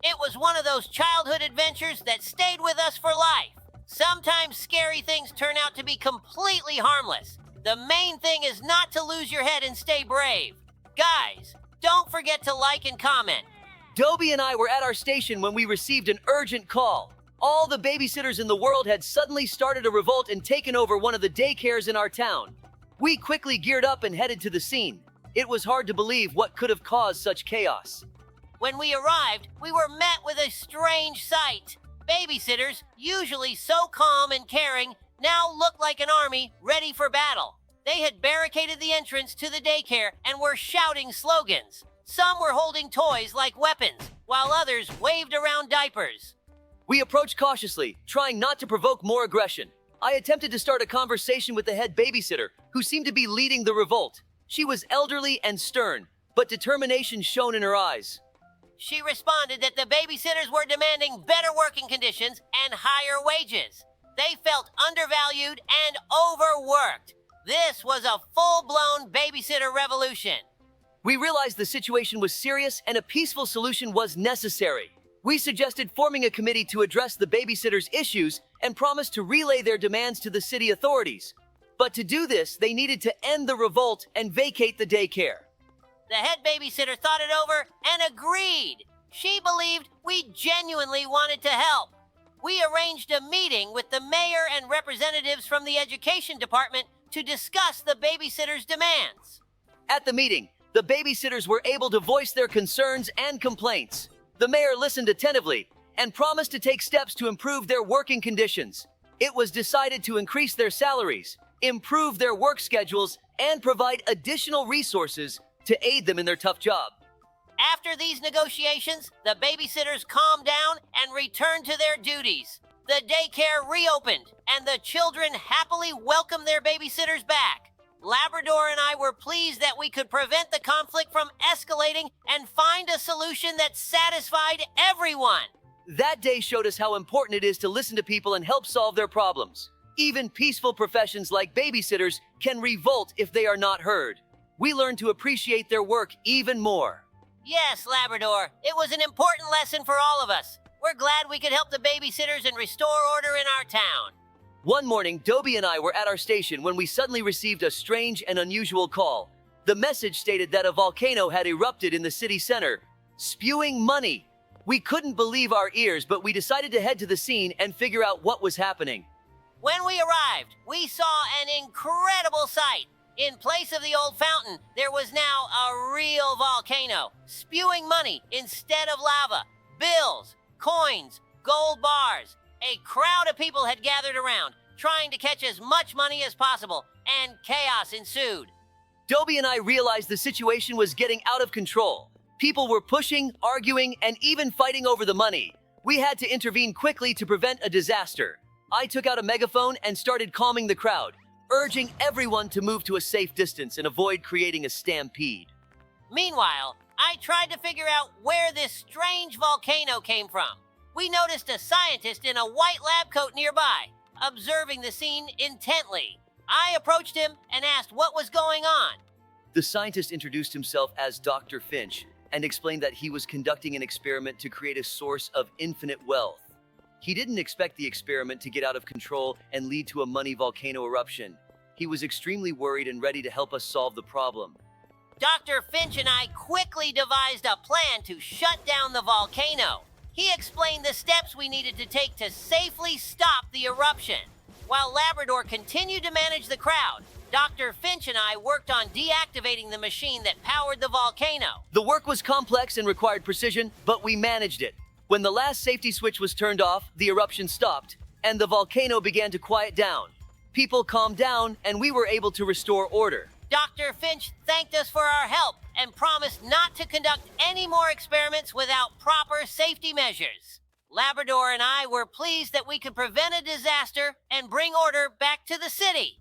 It was one of those childhood adventures that stayed with us for life. Sometimes scary things turn out to be completely harmless. The main thing is not to lose your head and stay brave. Guys, don't forget to like and comment. Dobie and I were at our station when we received an urgent call. All the babysitters in the world had suddenly started a revolt and taken over one of the daycares in our town. We quickly geared up and headed to the scene. It was hard to believe what could have caused such chaos. When we arrived, we were met with a strange sight. Babysitters, usually so calm and caring, now looked like an army ready for battle. They had barricaded the entrance to the daycare and were shouting slogans. Some were holding toys like weapons, while others waved around diapers. We approached cautiously, trying not to provoke more aggression. I attempted to start a conversation with the head babysitter, who seemed to be leading the revolt. She was elderly and stern, but determination shone in her eyes. She responded that the babysitters were demanding better working conditions and higher wages. They felt undervalued and overworked. This was a full-blown babysitter revolution. We realized the situation was serious and a peaceful solution was necessary. We suggested forming a committee to address the babysitters' issues and promised to relay their demands to the city authorities. But to do this, they needed to end the revolt and vacate the daycare. The head babysitter thought it over and agreed. She believed we genuinely wanted to help. We arranged a meeting with the mayor and representatives from the education department to discuss the babysitters' demands. At the meeting, the babysitters were able to voice their concerns and complaints. The mayor listened attentively and promised to take steps to improve their working conditions. It was decided to increase their salaries, improve their work schedules, and provide additional resources to aid them in their tough job. After these negotiations, the babysitters calmed down and returned to their duties. The daycare reopened, and the children happily welcomed their babysitters back. Labrador and I were pleased that we could prevent the conflict from escalating and find a solution that satisfied everyone. That day showed us how important it is to listen to people and help solve their problems. Even peaceful professions like babysitters can revolt if they are not heard. We learned to appreciate their work even more. Yes, Labrador, it was an important lesson for all of us. We're glad we could help the babysitters and restore order in our town. One morning, Dobie and I were at our station when we suddenly received a strange and unusual call. The message stated that a volcano had erupted in the city center, spewing money. We couldn't believe our ears, but we decided to head to the scene and figure out what was happening. When we arrived, we saw an incredible sight. In place of the old fountain, there was now a real volcano, spewing money instead of lava. Bills, coins, gold bars. A crowd of people had gathered around, trying to catch as much money as possible, and chaos ensued. Dobie and I realized the situation was getting out of control. People were pushing, arguing, and even fighting over the money. We had to intervene quickly to prevent a disaster. I took out a megaphone and started calming the crowd, urging everyone to move to a safe distance and avoid creating a stampede. Meanwhile, I tried to figure out where this strange volcano came from. We noticed a scientist in a white lab coat nearby, observing the scene intently. I approached him and asked what was going on. The scientist introduced himself as Dr. Finch and explained that he was conducting an experiment to create a source of infinite wealth. He didn't expect the experiment to get out of control and lead to a money volcano eruption. He was extremely worried and ready to help us solve the problem. Dr. Finch and I quickly devised a plan to shut down the volcano. He explained the steps we needed to take to safely stop the eruption. While Labrador continued to manage the crowd, Dr. Finch and I worked on deactivating the machine that powered the volcano. The work was complex and required precision, but we managed it. When the last safety switch was turned off, the eruption stopped, and the volcano began to quiet down. People calmed down, and we were able to restore order. Dr. Finch thanked us for our help and promised not to conduct any more experiments without proper safety measures. Labrador and I were pleased that we could prevent a disaster and bring order back to the city.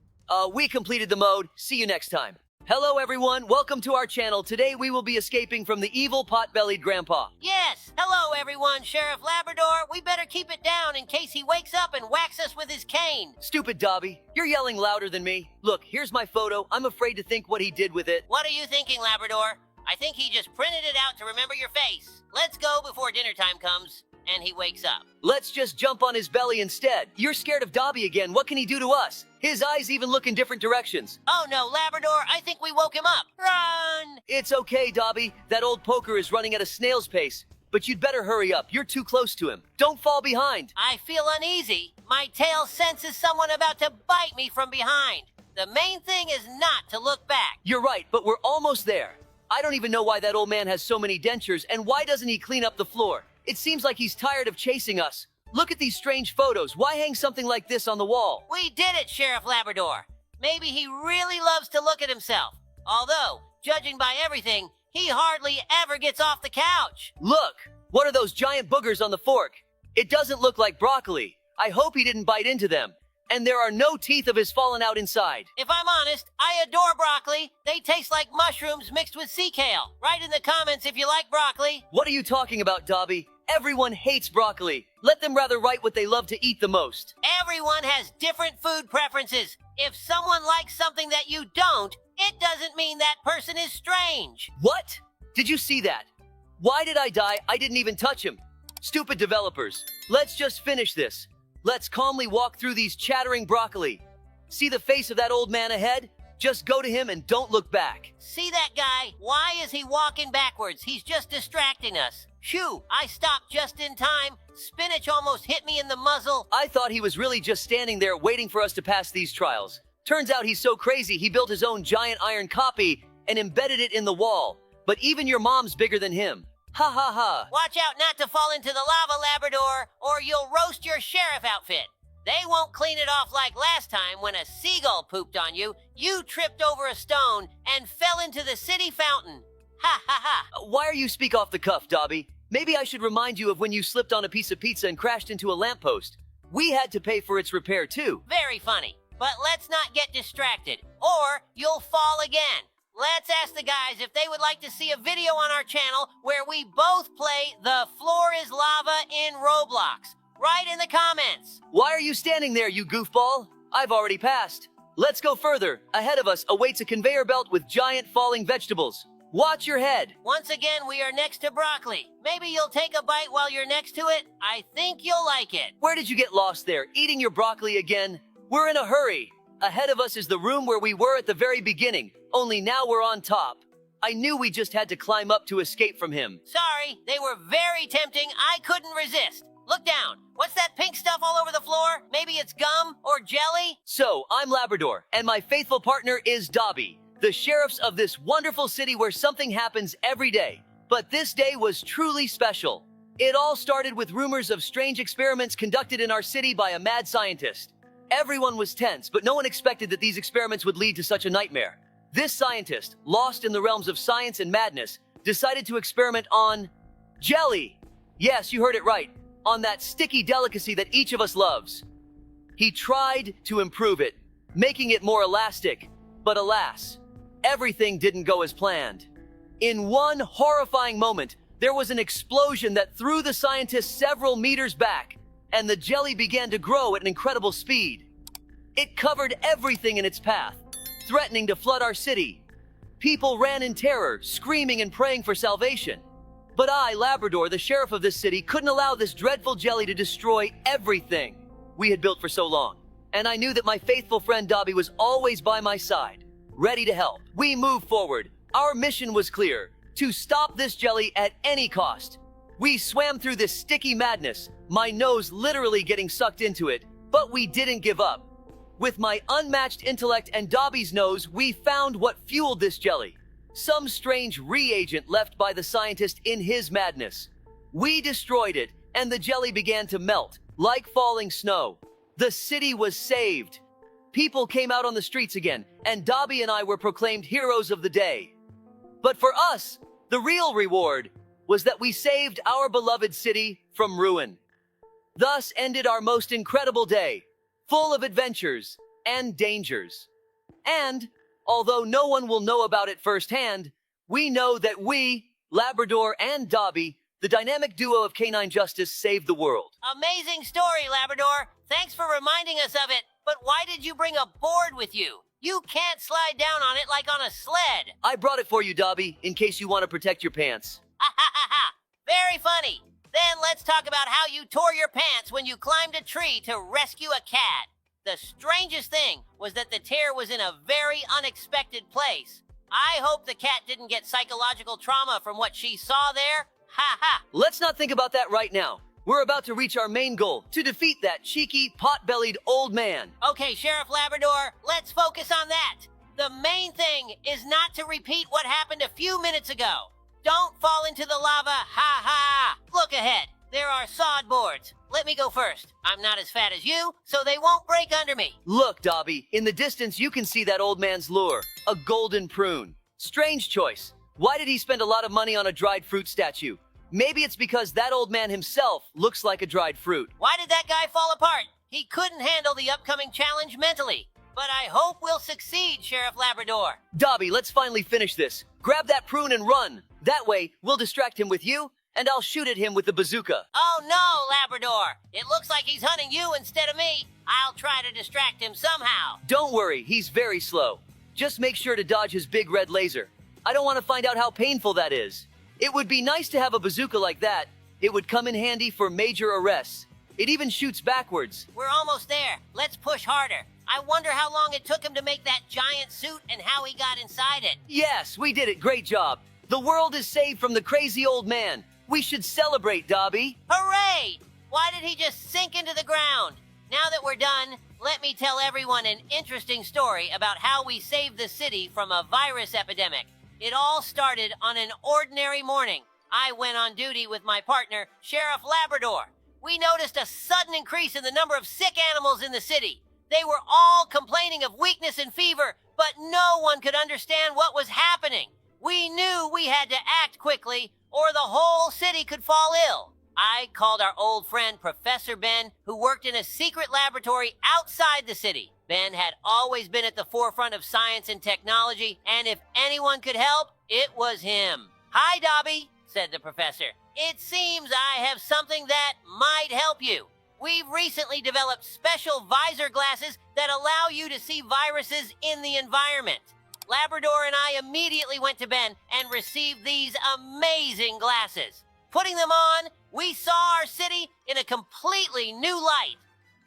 We completed the mode. See you next time. Hello everyone, welcome to our channel. Today we will be escaping from the evil pot-bellied grandpa. Yes, hello everyone, Sheriff Labrador. We better keep it down in case he wakes up and whacks us with his cane. Stupid Dobie, you're yelling louder than me. Look, here's my photo. I'm afraid to think what he did with it. What are you thinking, Labrador? I think he just printed it out to remember your face. Let's go before dinner time comes and he wakes up. Let's just jump on his belly instead. You're scared of Dobie again. What can he do to us? His eyes even look in different directions. Oh no, Labrador, I think we woke him up. Run! It's okay, Dobie. That old poker is running at a snail's pace. But you'd better hurry up. You're too close to him. Don't fall behind. I feel uneasy. My tail senses someone about to bite me from behind. The main thing is not to look back. You're right, but we're almost there. I don't even know why that old man has so many dentures, and why doesn't he clean up the floor? It seems like he's tired of chasing us. Look at these strange photos. Why hang something like this on the wall? We did it, Sheriff Labrador. Maybe he really loves to look at himself. Although, judging by everything, he hardly ever gets off the couch. Look! What are those giant boogers on the fork? It doesn't look like broccoli. I hope he didn't bite into them. And there are no teeth of his fallen out inside. If I'm honest, I adore broccoli. They taste like mushrooms mixed with sea kale. Write in the comments if you like broccoli. What are you talking about, Dobie? Everyone hates broccoli. Let them rather write what they love to eat the most. Everyone has different food preferences. If someone likes something that you don't, it doesn't mean that person is strange. What? Did you see that? Why did I die? I didn't even touch him. Stupid developers. Let's just finish this. Let's calmly walk through these chattering broccoli. See the face of that old man ahead? Just go to him and don't look back. See that guy? Why is he walking backwards? He's just distracting us. Shoo! I stopped just in time. Spinach almost hit me in the muzzle. I thought he was really just standing there waiting for us to pass these trials. Turns out he's so crazy he built his own giant iron copy and embedded it in the wall. But even your mom's bigger than him. Ha ha ha. Watch out not to fall into the lava, Labrador, or you'll roast your sheriff outfit. They won't clean it off like last time when a seagull pooped on you. You tripped over a stone and fell into the city fountain. Ha ha ha. Why are you speak off the cuff, Dobie? Maybe I should remind you of when you slipped on a piece of pizza and crashed into a lamppost. We had to pay for its repair too. Very funny. But let's not get distracted, or you'll fall again. Let's ask the guys if they would like to see a video on our channel where we both play The Floor is Lava in Roblox. Write in the comments. Why are you standing there, you goofball? I've already passed. Let's go further. Ahead of us awaits a conveyor belt with giant falling vegetables. Watch your head. Once again, we are next to broccoli. Maybe you'll take a bite while you're next to it. I think you'll like it. Where did you get lost there? Eating your broccoli again? We're in a hurry. Ahead of us is the room where we were at the very beginning, only now we're on top. I knew we just had to climb up to escape from him. Sorry, they were very tempting. I couldn't resist. Look down. What's that pink stuff all over the floor? Maybe it's gum or jelly? So, I'm Labrador, and my faithful partner is Dobie, the sheriffs of this wonderful city where something happens every day. But this day was truly special. It all started with rumors of strange experiments conducted in our city by a mad scientist. Everyone was tense, but no one expected that these experiments would lead to such a nightmare. This scientist, lost in the realms of science and madness, decided to experiment on jelly. Yes, you heard it right. On that sticky delicacy that each of us loves. He tried to improve it, making it more elastic, but alas, everything didn't go as planned. In one horrifying moment, there was an explosion that threw the scientist several meters back, and the jelly began to grow at an incredible speed. It covered everything in its path, threatening to flood our city. People ran in terror, screaming and praying for salvation. But I, Labrador, the sheriff of this city, couldn't allow this dreadful jelly to destroy everything we had built for so long. And I knew that my faithful friend Dobie was always by my side, ready to help. We moved forward. Our mission was clear: to stop this jelly at any cost. We swam through this sticky madness, my nose literally getting sucked into it, but we didn't give up. With my unmatched intellect and Dobie's nose, we found what fueled this jelly. Some strange reagent left by the scientist in his madness. We destroyed it, and the jelly began to melt, like falling snow. The city was saved. people came out on the streets again, and Dobie and I were proclaimed heroes of the day. But for us, the real reward was that we saved our beloved city from ruin. Thus ended our most incredible day, full of adventures and dangers. And, although no one will know about it firsthand, we know that we, Labrador and Dobie, the dynamic duo of canine justice, saved the world. Amazing story, Labrador. Thanks for reminding us of it. But why did you bring a board with you? You can't slide down on it like on a sled. I brought it for you, Dobie, in case you want to protect your pants. Ha ha ha ha! Very funny. Then let's talk about how you tore your pants when you climbed a tree to rescue a cat. The strangest thing was that the tear was in a very unexpected place. I hope the cat didn't get psychological trauma from what she saw there. Ha ha! Let's not think about that right now. We're about to reach our main goal, to defeat that cheeky, pot-bellied old man. Okay, Sheriff Labrador, let's focus on that. The main thing is not to repeat what happened a few minutes ago. Don't fall into the lava, ha ha! Look ahead. There are sod boards. Let me go first. I'm not as fat as you, so they won't break under me. Look, Dobie, in the distance you can see that old man's lure, a golden prune. Strange choice. Why did he spend a lot of money on a dried fruit statue? Maybe it's because that old man himself looks like a dried fruit. Why did that guy fall apart? He couldn't handle the upcoming challenge mentally. But I hope we'll succeed, Sheriff Labrador. Dobie, let's finally finish this. Grab that prune and run. That way, we'll distract him with you, and I'll shoot at him with the bazooka. Oh no, Labrador! It looks like he's hunting you instead of me. I'll try to distract him somehow. Don't worry, he's very slow. Just make sure to dodge his big red laser. I don't want to find out how painful that is. It would be nice to have a bazooka like that. It would come in handy for major arrests. It even shoots backwards. We're almost there. Let's push harder. I wonder how long it took him to make that giant suit and how he got inside it. Yes, we did it. Great job. The world is saved from the crazy old man. We should celebrate, Dobie. Hooray! Why did he just sink into the ground? Now that we're done, let me tell everyone an interesting story about how we saved the city from a virus epidemic. It all started on an ordinary morning. I went on duty with my partner, Sheriff Labrador. We noticed a sudden increase in the number of sick animals in the city. They were all complaining of weakness and fever, but no one could understand what was happening. We knew we had to act quickly, or the whole city could fall ill. I called our old friend Professor Ben, who worked in a secret laboratory outside the city. Ben had always been at the forefront of science and technology, and if anyone could help, it was him. "Hi, Dobie," said the professor. "It seems I have something that might help you. We've recently developed special visor glasses that allow you to see viruses in the environment." Labrador and I immediately went to Ben and received these amazing glasses. Putting them on, we saw our city in a completely new light.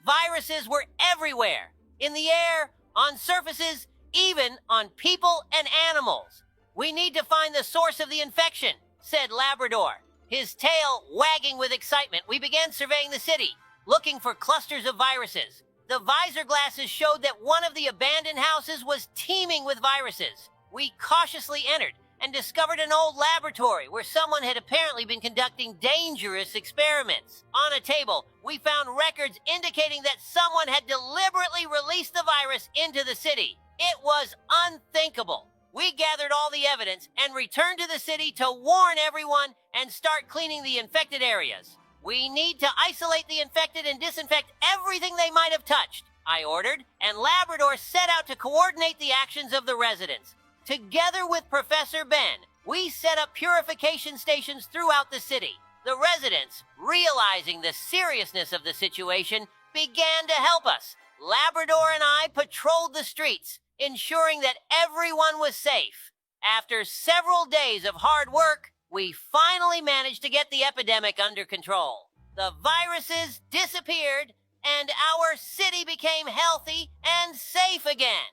Viruses were everywhere, in the air, on surfaces, even on people and animals. "We need to find the source of the infection," said Labrador. His tail wagging with excitement, we began surveying the city, looking for clusters of viruses. The visor glasses showed that one of the abandoned houses was teeming with viruses. We cautiously entered and discovered an old laboratory where someone had apparently been conducting dangerous experiments. On a table, we found records indicating that someone had deliberately released the virus into the city. It was unthinkable. We gathered all the evidence and returned to the city to warn everyone and start cleaning the infected areas. "We need to isolate the infected and disinfect everything they might have touched," I ordered, and Labrador set out to coordinate the actions of the residents. Together with Professor Ben, we set up purification stations throughout the city. The residents, realizing the seriousness of the situation, began to help us. Labrador and I patrolled the streets, ensuring that everyone was safe. After several days of hard work, we finally managed to get the epidemic under control. The viruses disappeared, and our city became healthy and safe again.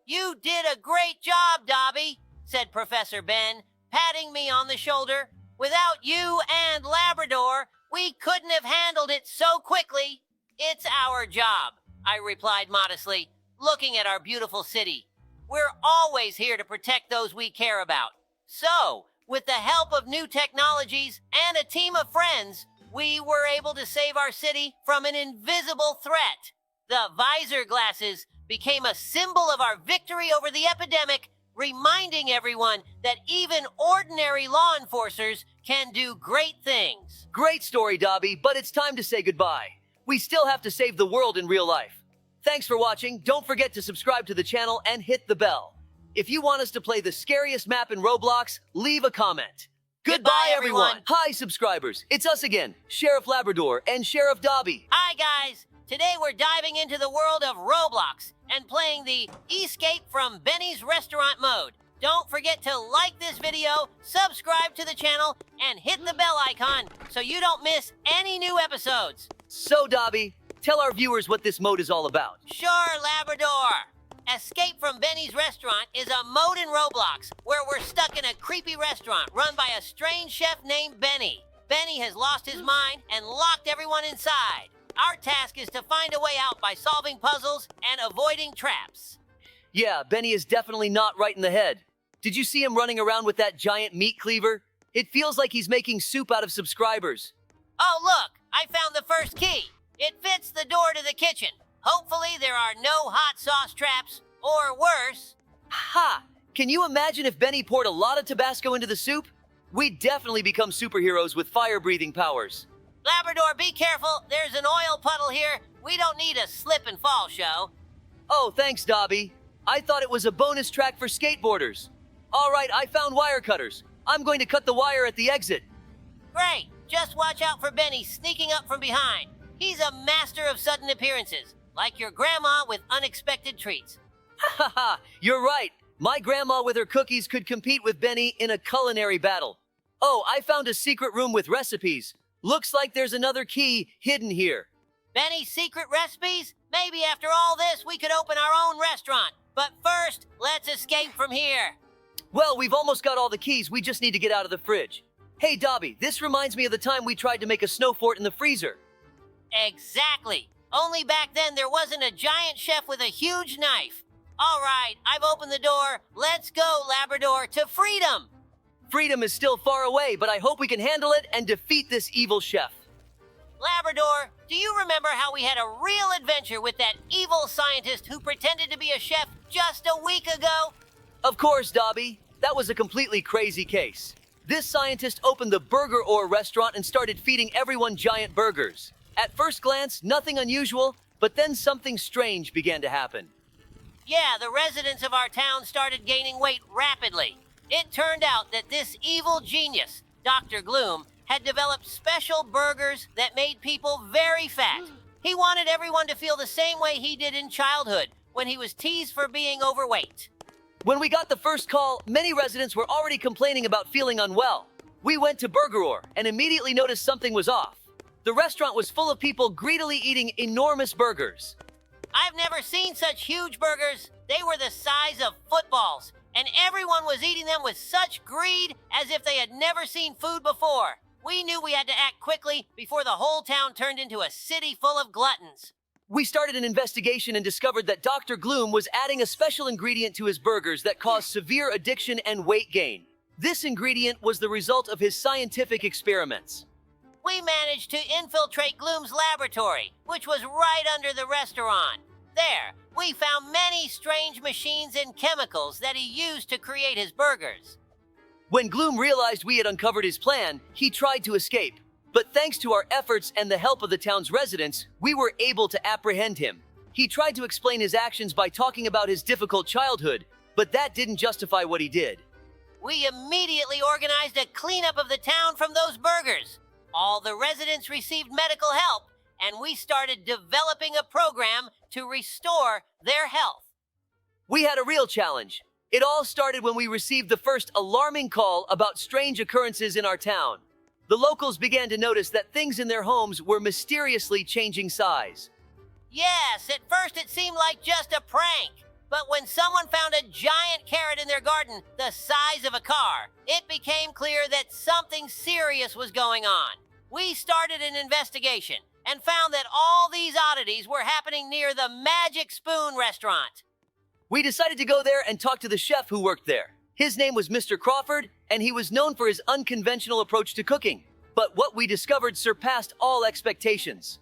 "You did a great job, Dobie," said Professor Ben, patting me on the shoulder. "Without you and Labrador, we couldn't have handled it so quickly." "It's our job," I replied modestly, looking at our beautiful city. "We're always here to protect those we care about." So, with the help of new technologies and a team of friends, we were able to save our city from an invisible threat. The visor glasses became a symbol of our victory over the epidemic, reminding everyone that even ordinary law enforcers can do great things. Great story, Dobie, but it's time to say goodbye. We still have to save the world in real life. Thanks for watching. Don't forget to subscribe to the channel and hit the bell. If you want us to play the scariest map in Roblox, leave a comment. Goodbye, everyone. Hi, subscribers. It's us again, Sheriff Labrador and Sheriff Dobie. Hi, guys. Today we're diving into the world of Roblox and playing the Escape from Benny's Restaurant mode. Don't forget to like this video, subscribe to the channel, and hit the bell icon so you don't miss any new episodes. So, Dobie, tell our viewers what this mode is all about. Sure, Labrador. Escape from Benny's Restaurant is a mode in Roblox where we're stuck in a creepy restaurant run by a strange chef named Benny. Benny has lost his mind and locked everyone inside. Our task is to find a way out by solving puzzles and avoiding traps. Yeah, Benny is definitely not right in the head. Did you see him running around with that giant meat cleaver? It feels like he's making soup out of subscribers. Oh, look, I found the first key. It fits the door to the kitchen. Hopefully there are no hot sauce traps, or worse. Ha! Can you imagine if Benny poured a lot of Tabasco into the soup? We'd definitely become superheroes with fire-breathing powers. Labrador, be careful. There's an oil puddle here. We don't need a slip and fall show. Oh, thanks, Dobie. I thought it was a bonus track for skateboarders. All right, I found wire cutters. I'm going to cut the wire at the exit. Great. Just watch out for Benny sneaking up from behind. He's a master of sudden appearances, like your grandma with unexpected treats. Ha ha ha! You're right. My grandma with her cookies could compete with Benny in a culinary battle. Oh, I found a secret room with recipes. Looks like there's another key hidden here. Benny's secret recipes? Maybe after all this, we could open our own restaurant. But first, let's escape from here. Well, we've almost got all the keys. We just need to get out of the fridge. Hey, Dobie, this reminds me of the time we tried to make a snow fort in the freezer. Exactly. Only back then there wasn't a giant chef with a huge knife. All right, I've opened the door. Let's go, Labrador, to freedom. Freedom is still far away, but I hope we can handle it and defeat this evil chef. Labrador, do you remember how we had a real adventure with that evil scientist who pretended to be a chef just a week ago? Of course, Dobie. That was a completely crazy case. This scientist opened the Burger Ore restaurant and started feeding everyone giant burgers. At first glance, nothing unusual, but then something strange began to happen. Yeah, the residents of our town started gaining weight rapidly. It turned out that this evil genius, Dr. Gloom, had developed special burgers that made people very fat. He wanted everyone to feel the same way he did in childhood, when he was teased for being overweight. When we got the first call, many residents were already complaining about feeling unwell. We went to Burger Ore and immediately noticed something was off. The restaurant was full of people greedily eating enormous burgers. I've never seen such huge burgers. They were the size of footballs, and everyone was eating them with such greed as if they had never seen food before. We knew we had to act quickly before the whole town turned into a city full of gluttons. We started an investigation and discovered that Dr. Gloom was adding a special ingredient to his burgers that caused severe addiction and weight gain. This ingredient was the result of his scientific experiments. We managed to infiltrate Gloom's laboratory, which was right under the restaurant. There, we found many strange machines and chemicals that he used to create his burgers. When Gloom realized we had uncovered his plan, he tried to escape. But thanks to our efforts and the help of the town's residents, we were able to apprehend him. He tried to explain his actions by talking about his difficult childhood, but that didn't justify what he did. We immediately organized a cleanup of the town from those burgers. All the residents received medical help, and we started developing a program to restore their health. We had a real challenge. It all started when we received the first alarming call about strange occurrences in our town. The locals began to notice that things in their homes were mysteriously changing size. Yes, at first it seemed like just a prank. But when someone found a giant carrot in their garden the size of a car, it became clear that something serious was going on. We started an investigation and found that all these oddities were happening near the Magic Spoon restaurant. We decided to go there and talk to the chef who worked there. His name was Mr. Crawford, and he was known for his unconventional approach to cooking. But what we discovered surpassed all expectations.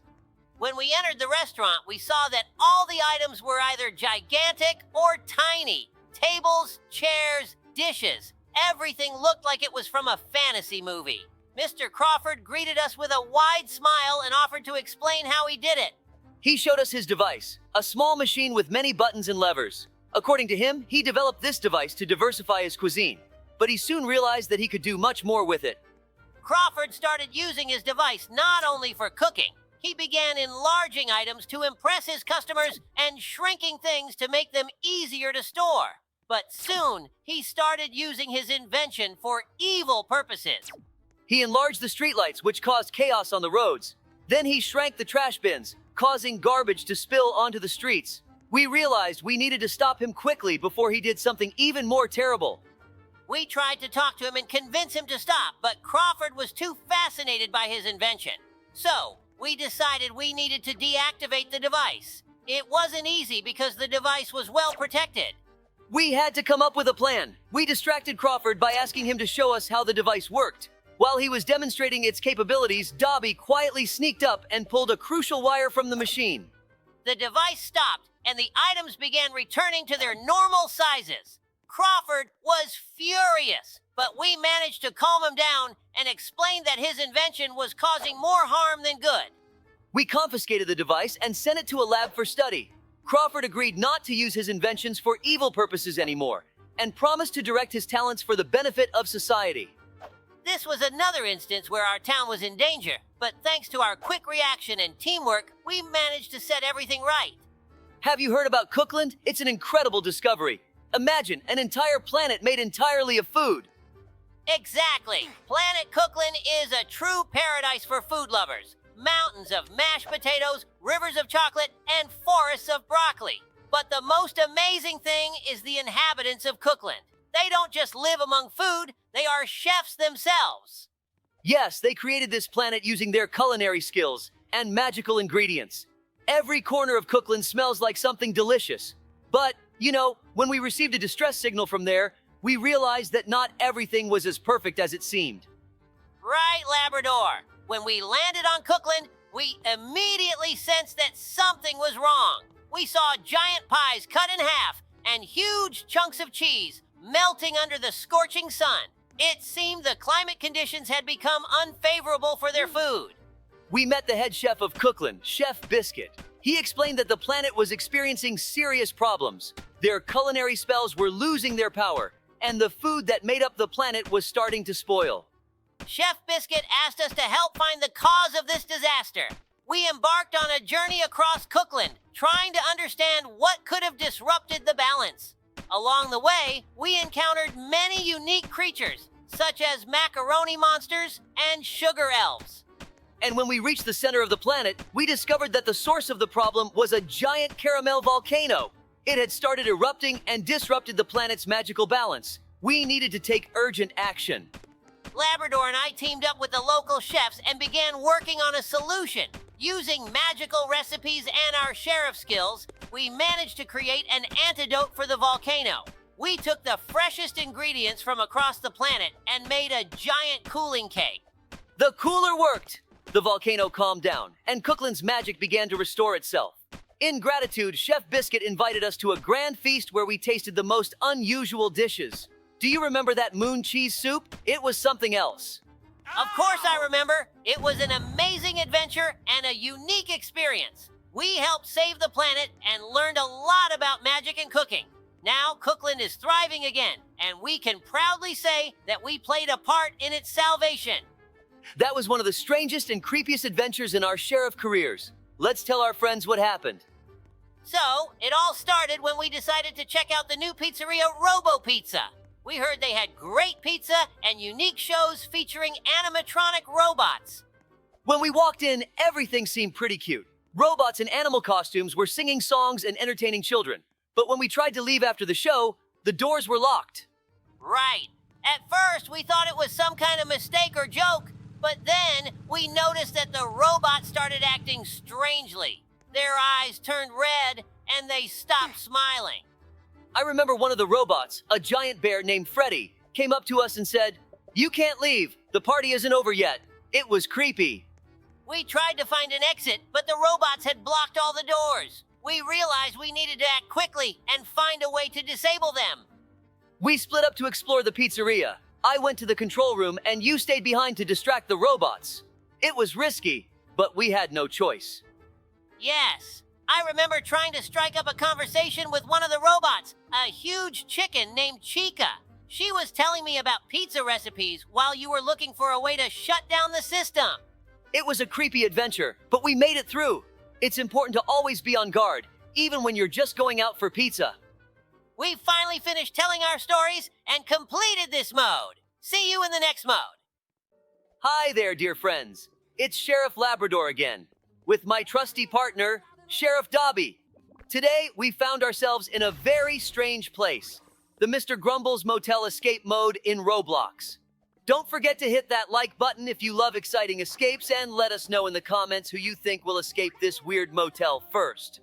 When we entered the restaurant, we saw that all the items were either gigantic or tiny. Tables, chairs, dishes. Everything looked like it was from a fantasy movie. Mr. Crawford greeted us with a wide smile and offered to explain how he did it. He showed us his device, a small machine with many buttons and levers. According to him, he developed this device to diversify his cuisine, but he soon realized that he could do much more with it. Crawford started using his device not only for cooking. He began enlarging items to impress his customers and shrinking things to make them easier to store. But soon, he started using his invention for evil purposes. He enlarged the streetlights, which caused chaos on the roads. Then he shrank the trash bins, causing garbage to spill onto the streets. We realized we needed to stop him quickly before he did something even more terrible. We tried to talk to him and convince him to stop, but Crawford was too fascinated by his invention. So, we decided we needed to deactivate the device. It wasn't easy because the device was well protected. We had to come up with a plan. We distracted Crawford by asking him to show us how the device worked. While he was demonstrating its capabilities, Dobie quietly sneaked up and pulled a crucial wire from the machine. The device stopped, and the items began returning to their normal sizes. Crawford was furious, but we managed to calm him down and explain that his invention was causing more harm than good. We confiscated the device and sent it to a lab for study. Crawford agreed not to use his inventions for evil purposes anymore and promised to direct his talents for the benefit of society. This was another instance where our town was in danger, but thanks to our quick reaction and teamwork, we managed to set everything right. Have you heard about Cookland? It's an incredible discovery. Imagine an entire planet made entirely of food. Exactly. Planet Cookland is a true paradise for food lovers. Mountains of mashed potatoes, rivers of chocolate, and forests of broccoli. But the most amazing thing is the inhabitants of Cookland. They don't just live among food, they are chefs themselves. Yes, they created this planet using their culinary skills and magical ingredients. Every corner of Cookland smells like something delicious. But, when we received a distress signal from there, we realized that not everything was as perfect as it seemed. Right, Labrador. When we landed on Cookland, we immediately sensed that something was wrong. We saw giant pies cut in half and huge chunks of cheese melting under the scorching sun. It seemed the climate conditions had become unfavorable for their food. We met the head chef of Cookland, Chef Biscuit. He explained that the planet was experiencing serious problems. Their culinary spells were losing their power, and the food that made up the planet was starting to spoil. Chef Biscuit asked us to help find the cause of this disaster. We embarked on a journey across Cookland, trying to understand what could have disrupted the balance. Along the way, we encountered many unique creatures, such as macaroni monsters and sugar elves. And when we reached the center of the planet, we discovered that the source of the problem was a giant caramel volcano. It had started erupting and disrupted the planet's magical balance. We needed to take urgent action. Labrador and I teamed up with the local chefs and began working on a solution. Using magical recipes and our sheriff skills, we managed to create an antidote for the volcano. We took the freshest ingredients from across the planet and made a giant cooling cake. The cooler worked! The volcano calmed down, and Cookland's magic began to restore itself. In gratitude, Chef Biscuit invited us to a grand feast where we tasted the most unusual dishes. Do you remember that moon cheese soup? It was something else. Of course I remember. It was an amazing adventure and a unique experience. We helped save the planet and learned a lot about magic and cooking. Now Cookland is thriving again, and we can proudly say that we played a part in its salvation. That was one of the strangest and creepiest adventures in our sheriff careers. Let's tell our friends what happened. So, it all started when we decided to check out the new pizzeria Robo Pizza. We heard they had great pizza and unique shows featuring animatronic robots. When we walked in, everything seemed pretty cute. Robots in animal costumes were singing songs and entertaining children. But when we tried to leave after the show, the doors were locked. Right. At first, we thought it was some kind of mistake or joke, but then we noticed that the robots started acting strangely. Their eyes turned red and they stopped smiling. I remember one of the robots, a giant bear named Freddy, came up to us and said, "You can't leave. The party isn't over yet." It was creepy. We tried to find an exit, but the robots had blocked all the doors. We realized we needed to act quickly and find a way to disable them. We split up to explore the pizzeria. I went to the control room and you stayed behind to distract the robots. It was risky, but we had no choice. Yes, I remember trying to strike up a conversation with one of the robots, a huge chicken named Chica. She was telling me about pizza recipes while you were looking for a way to shut down the system. It was a creepy adventure, but we made it through. It's important to always be on guard, even when you're just going out for pizza. We finally finished telling our stories and completed this mode. See you in the next mode. Hi there, dear friends. It's Sheriff Labrador again, with my trusty partner, Sheriff Dobie. Today, we found ourselves in a very strange place, the Mr. Grumble's Motel Escape mode in Roblox. Don't forget to hit that like button if you love exciting escapes and let us know in the comments who you think will escape this weird motel first.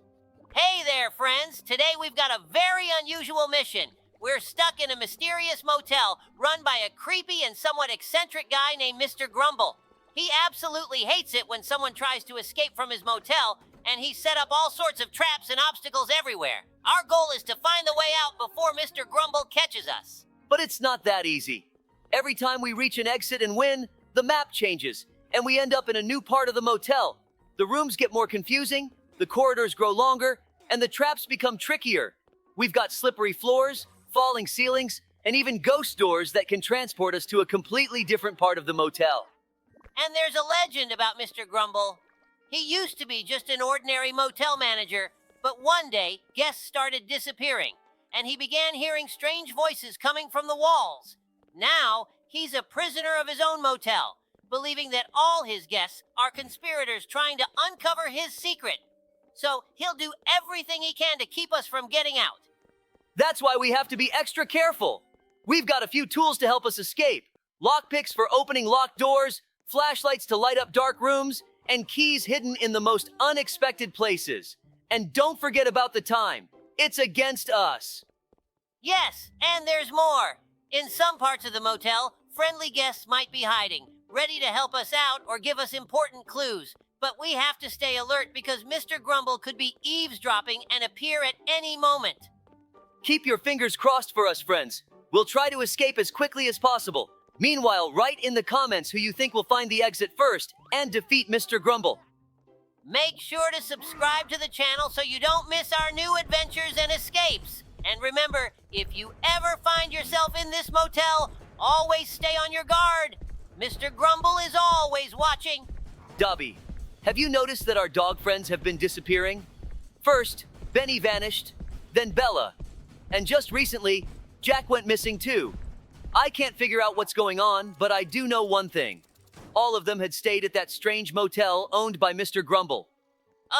Hey there, friends. Today we've got a very unusual mission. We're stuck in a mysterious motel run by a creepy and somewhat eccentric guy named Mr. Grumble. He absolutely hates it when someone tries to escape from his motel, and he's set up all sorts of traps and obstacles everywhere. Our goal is to find the way out before Mr. Grumble catches us. But it's not that easy. Every time we reach an exit and win, the map changes, and we end up in a new part of the motel. The rooms get more confusing, the corridors grow longer, and the traps become trickier. We've got slippery floors, falling ceilings, and even ghost doors that can transport us to a completely different part of the motel. And there's a legend about Mr. Grumble. He used to be just an ordinary motel manager, but one day, guests started disappearing, and he began hearing strange voices coming from the walls. Now, he's a prisoner of his own motel, believing that all his guests are conspirators trying to uncover his secret. So he'll do everything he can to keep us from getting out. That's why we have to be extra careful. We've got a few tools to help us escape. Lockpicks for opening locked doors, flashlights to light up dark rooms, and keys hidden in the most unexpected places. And don't forget about the time. It's against us. Yes, and there's more. In some parts of the motel, friendly guests might be hiding, ready to help us out or give us important clues. But we have to stay alert because Mr. Grumble could be eavesdropping and appear at any moment. Keep your fingers crossed for us, friends. We'll try to escape as quickly as possible. Meanwhile, write in the comments who you think will find the exit first and defeat Mr. Grumble. Make sure to subscribe to the channel so you don't miss our new adventures and escapes. And remember, if you ever find yourself in this motel, always stay on your guard. Mr. Grumble is always watching. Dobie, have you noticed that our dog friends have been disappearing? First, Benny vanished, then Bella. And just recently, Jack went missing too. I can't figure out what's going on, but I do know one thing. All of them had stayed at that strange motel owned by Mr. Grumble.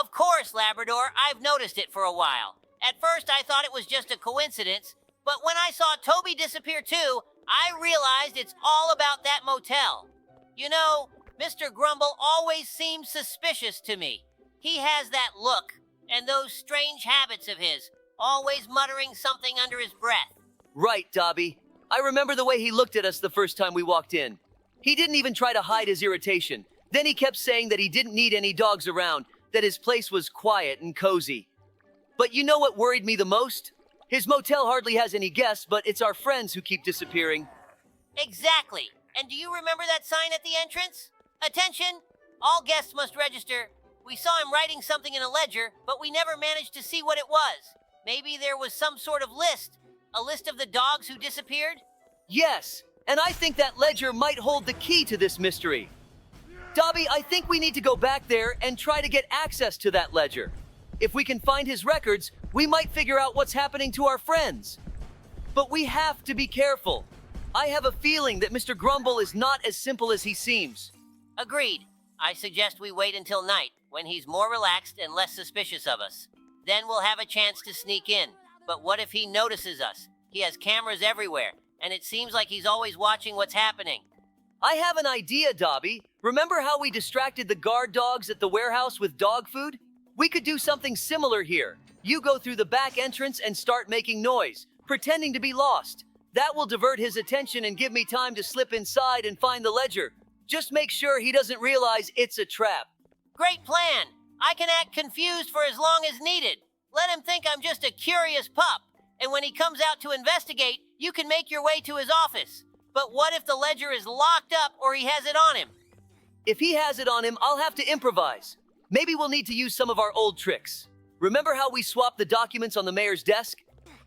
Of course, Labrador, I've noticed it for a while. At first, I thought it was just a coincidence, but when I saw Toby disappear too, I realized it's all about that motel. You know, Mr. Grumble always seems suspicious to me. He has that look, and those strange habits of his, always muttering something under his breath. Right, Dobie. I remember the way he looked at us the first time we walked in. He didn't even try to hide his irritation. Then he kept saying that he didn't need any dogs around, that his place was quiet and cozy. But you know what worried me the most? His motel hardly has any guests, but it's our friends who keep disappearing. Exactly. And do you remember that sign at the entrance? Attention! All guests must register. We saw him writing something in a ledger, but we never managed to see what it was. Maybe there was some sort of list. A list of the dogs who disappeared? Yes, and I think that ledger might hold the key to this mystery. Dobie, I think we need to go back there and try to get access to that ledger. If we can find his records, we might figure out what's happening to our friends. But we have to be careful. I have a feeling that Mr. Grumble is not as simple as he seems. Agreed. I suggest we wait until night, when he's more relaxed and less suspicious of us. Then we'll have a chance to sneak in. But what if he notices us? He has cameras everywhere, and it seems like he's always watching what's happening. I have an idea, Dobie. Remember how we distracted the guard dogs at the warehouse with dog food? We could do something similar here. You go through the back entrance and start making noise, pretending to be lost. That will divert his attention and give me time to slip inside and find the ledger. Just make sure he doesn't realize it's a trap. Great plan. I can act confused for as long as needed. Let him think I'm just a curious pup. And when he comes out to investigate, you can make your way to his office. But what if the ledger is locked up or he has it on him? If he has it on him, I'll have to improvise. Maybe we'll need to use some of our old tricks. Remember how we swapped the documents on the mayor's desk?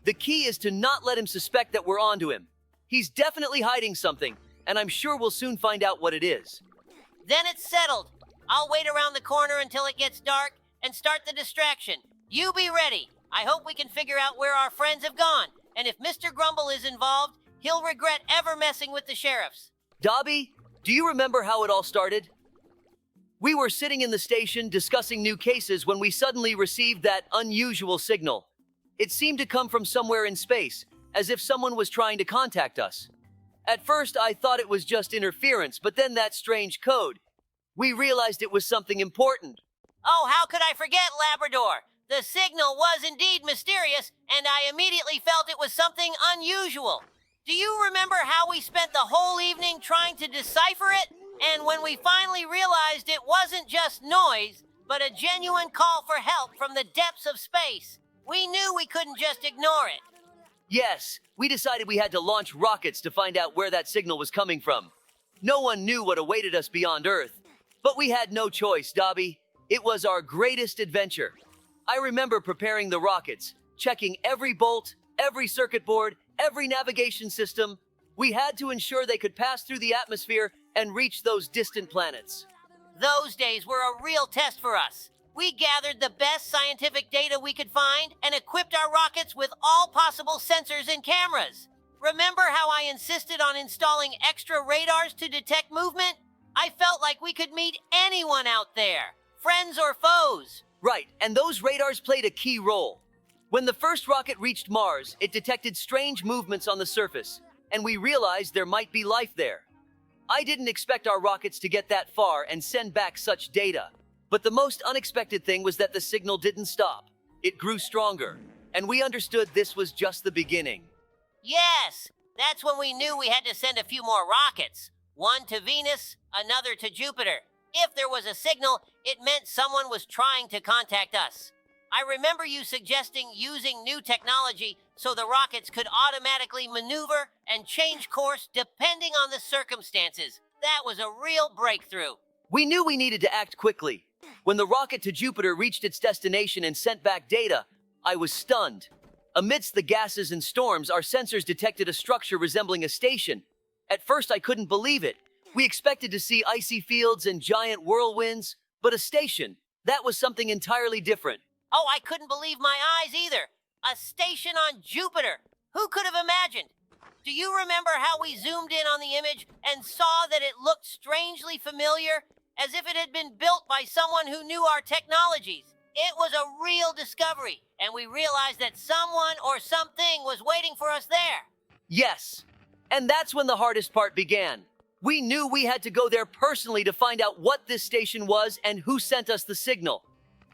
The key is to not let him suspect that we're onto him. He's definitely hiding something, and I'm sure we'll soon find out what it is. Then it's settled. I'll wait around the corner until it gets dark and start the distraction. You be ready. I hope we can figure out where our friends have gone. And if Mr. Grumble is involved, he'll regret ever messing with the sheriffs. Dobie, do you remember how it all started? We were sitting in the station discussing new cases when we suddenly received that unusual signal. It seemed to come from somewhere in space, as if someone was trying to contact us. At first, I thought it was just interference, but then that strange code. We realized it was something important. Oh, how could I forget Labrador? The signal was indeed mysterious, and I immediately felt it was something unusual. Do you remember how we spent the whole evening trying to decipher it? And when we finally realized it wasn't just noise, but a genuine call for help from the depths of space, we knew we couldn't just ignore it. Yes, we decided we had to launch rockets to find out where that signal was coming from. No one knew what awaited us beyond Earth, but we had no choice, Dobie. It was our greatest adventure. I remember preparing the rockets, checking every bolt, every circuit board, every navigation system. We had to ensure they could pass through the atmosphere and reach those distant planets. Those days were a real test for us. We gathered the best scientific data we could find and equipped our rockets with all possible sensors and cameras. Remember how I insisted on installing extra radars to detect movement? I felt like we could meet anyone out there, friends or foes. Right, and those radars played a key role. When the first rocket reached Mars, it detected strange movements on the surface, and we realized there might be life there. I didn't expect our rockets to get that far and send back such data. But the most unexpected thing was that the signal didn't stop. It grew stronger, and we understood this was just the beginning. Yes, that's when we knew we had to send a few more rockets. One to Venus, another to Jupiter. If there was a signal, it meant someone was trying to contact us. I remember you suggesting using new technology so the rockets could automatically maneuver and change course depending on the circumstances. That was a real breakthrough. We knew we needed to act quickly. When the rocket to Jupiter reached its destination and sent back data, I was stunned. Amidst the gases and storms, our sensors detected a structure resembling a station. At first, I couldn't believe it. We expected to see icy fields and giant whirlwinds, but a station, that was something entirely different. Oh, I couldn't believe my eyes either. A station on Jupiter. Who could have imagined? Do you remember how we zoomed in on the image and saw that it looked strangely familiar, as if it had been built by someone who knew our technologies? It was a real discovery, and we realized that someone or something was waiting for us there. Yes, and that's when the hardest part began. We knew we had to go there personally to find out what this station was and who sent us the signal.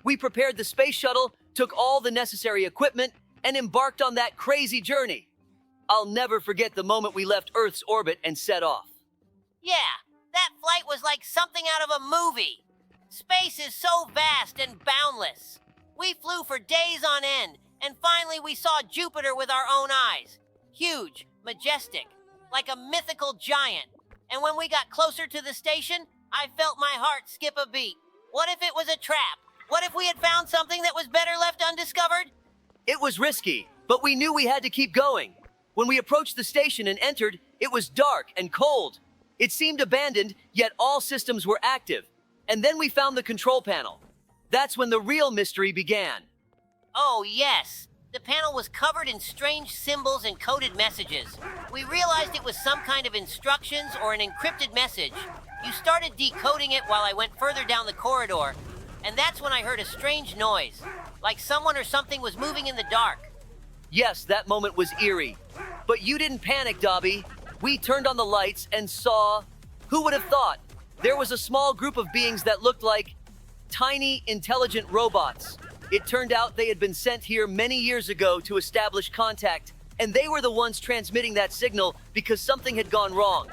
We prepared the space shuttle, took all the necessary equipment, and embarked on that crazy journey. I'll never forget the moment we left Earth's orbit and set off. Yeah, that flight was like something out of a movie. Space is so vast and boundless. We flew for days on end, and finally we saw Jupiter with our own eyes. Huge, majestic, like a mythical giant. And when we got closer to the station, I felt my heart skip a beat. What if it was a trap? What if we had found something that was better left undiscovered? It was risky, but we knew we had to keep going. When we approached the station and entered, it was dark and cold. It seemed abandoned, yet all systems were active. And then we found the control panel. That's when the real mystery began. Oh, yes. The panel was covered in strange symbols and coded messages. We realized it was some kind of instructions or an encrypted message. You started decoding it while I went further down the corridor, and that's when I heard a strange noise, like someone or something was moving in the dark. Yes, that moment was eerie. But you didn't panic, Dobie. We turned on the lights and saw... Who would have thought? There was a small group of beings that looked like tiny, intelligent robots. It turned out they had been sent here many years ago to establish contact, and they were the ones transmitting that signal because something had gone wrong.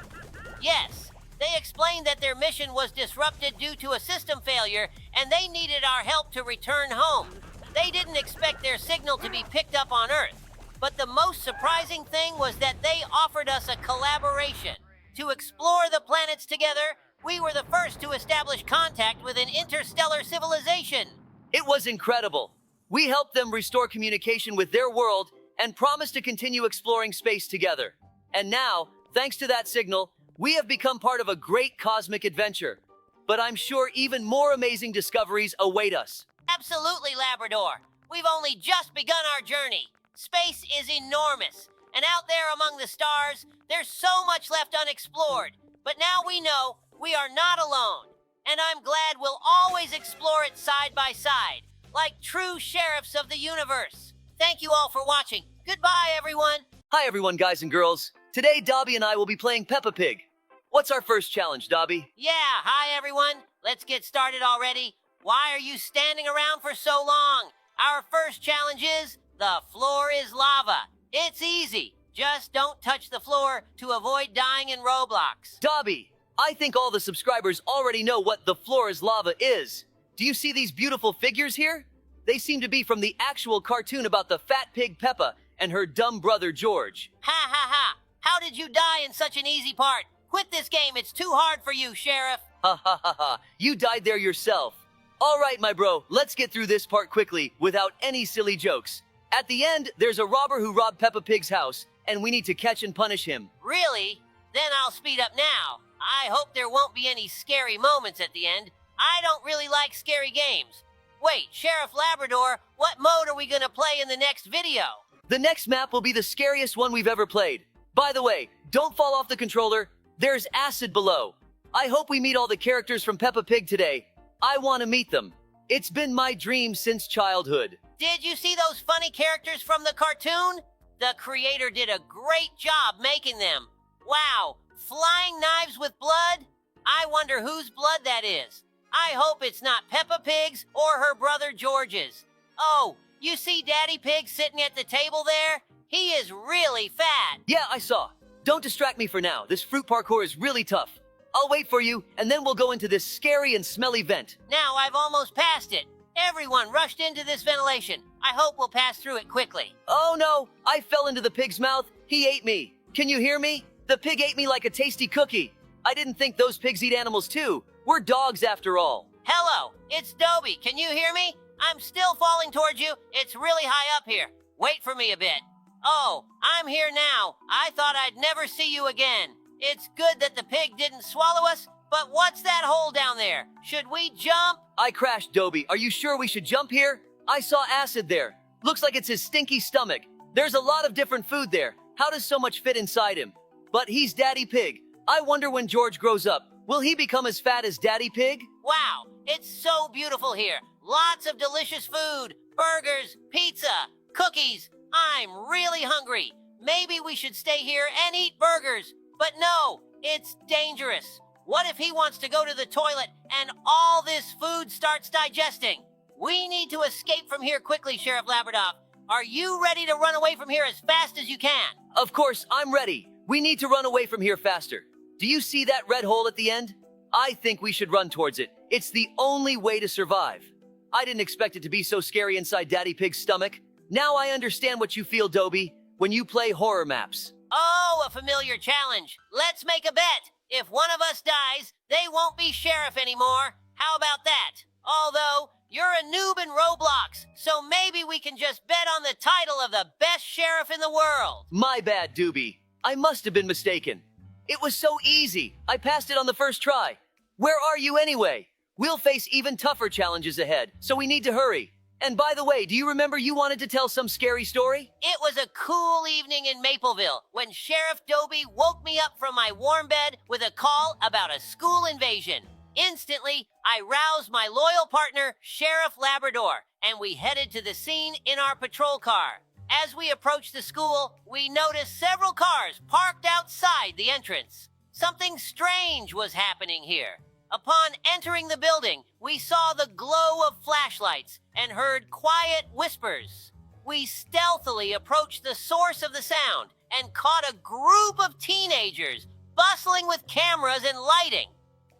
Yes, They explained that their mission was disrupted due to a system failure and they needed our help to return home. They didn't expect their signal to be picked up on Earth. But the most surprising thing was that they offered us a collaboration. To explore the planets together, we were the first to establish contact with an interstellar civilization. It was incredible. We helped them restore communication with their world and promised to continue exploring space together. And now, thanks to that signal, we have become part of a great cosmic adventure. But I'm sure even more amazing discoveries await us. Absolutely, Labrador. We've only just begun our journey. Space is enormous, and out there among the stars, there's so much left unexplored. But now we know we are not alone, and I'm glad we'll always explore it side by side, like true sheriffs of the universe. Thank you all for watching. Goodbye, everyone. Hi, everyone, guys and girls. Today, Dobby and I will be playing Peppa Pig. What's our first challenge, Dobby? Yeah, hi, everyone. Let's get started already. Why are you standing around for so long? Our first challenge is the floor is lava. It's easy. Just don't touch the floor to avoid dying in Roblox. Dobby, I think all the subscribers already know what the floor is lava is. Do you see these beautiful figures here? They seem to be from the actual cartoon about the fat pig Peppa and her dumb brother George. Ha ha ha. How did you die in such an easy part? Quit this game. It's too hard for you, Sheriff. Ha ha ha ha. You died there yourself. All right, my bro, let's get through this part quickly without any silly jokes. At the end, there's a robber who robbed Peppa Pig's house, and we need to catch and punish him. Really? Then I'll speed up now. I hope there won't be any scary moments at the end. I don't really like scary games. Wait, Sheriff Labrador, what mode are we gonna play in the next video? The next map will be the scariest one we've ever played. By the way, don't fall off the controller. There's acid below. I hope we meet all the characters from Peppa Pig today. I want to meet them. It's been my dream since childhood. Did you see those funny characters from the cartoon? The creator did a great job making them. Wow, flying knives with blood? I wonder whose blood that is. I hope it's not Peppa Pig's or her brother George's. Oh, you see Daddy Pig sitting at the table there? He is really fat. Yeah, I saw. Don't distract me for now. This fruit parkour is really tough. I'll wait for you, and then we'll go into this scary and smelly vent. Now I've almost passed it. Everyone rushed into this ventilation. I hope we'll pass through it quickly. Oh no, I fell into the pig's mouth. He ate me. Can you hear me? The pig ate me like a tasty cookie. I didn't think those pigs eat animals too. We're dogs after all. Hello, it's Dobie. Can you hear me? I'm still falling towards you. It's really high up here. Wait for me a bit. Oh, I'm here now. I thought I'd never see you again. It's good that the pig didn't swallow us, but what's that hole down there? Should we jump? I crashed, Dobie. Are you sure we should jump here? I saw acid there. Looks like it's his stinky stomach. There's a lot of different food there. How does so much fit inside him? But he's Daddy Pig. I wonder when George grows up, will he become as fat as Daddy Pig? Wow, it's so beautiful here. Lots of delicious food, burgers, pizza, cookies. I'm really hungry. Maybe we should stay here and eat burgers. But no, it's dangerous. What if he wants to go to the toilet and all this food starts digesting? We need to escape from here quickly, Sheriff Labrador. Are you ready to run away from here as fast as you can? Of course, I'm ready. We need to run away from here faster. Do you see that red hole at the end? I think we should run towards it. It's the only way to survive. I didn't expect it to be so scary inside Daddy Pig's stomach. Now I understand what you feel, Dobie, when you play horror maps. Oh, a familiar challenge. Let's make a bet. If one of us dies, they won't be sheriff anymore. How about that? Although, you're a noob in Roblox, so maybe we can just bet on the title of the best sheriff in the world. My bad, Dobie. I must have been mistaken. It was so easy. I passed it on the first try. Where are you anyway? We'll face even tougher challenges ahead, so we need to hurry. And by the way, do you remember you wanted to tell some scary story? It was a cool evening in Mapleville when Sheriff Dobie woke me up from my warm bed with a call about a school invasion. Instantly, I roused my loyal partner, Sheriff Labrador, and we headed to the scene in our patrol car. As we approached the school, we noticed several cars parked outside the entrance. Something strange was happening here. Upon entering the building, we saw the glow of flashlights and heard quiet whispers. We stealthily approached the source of the sound and caught a group of teenagers bustling with cameras and lighting.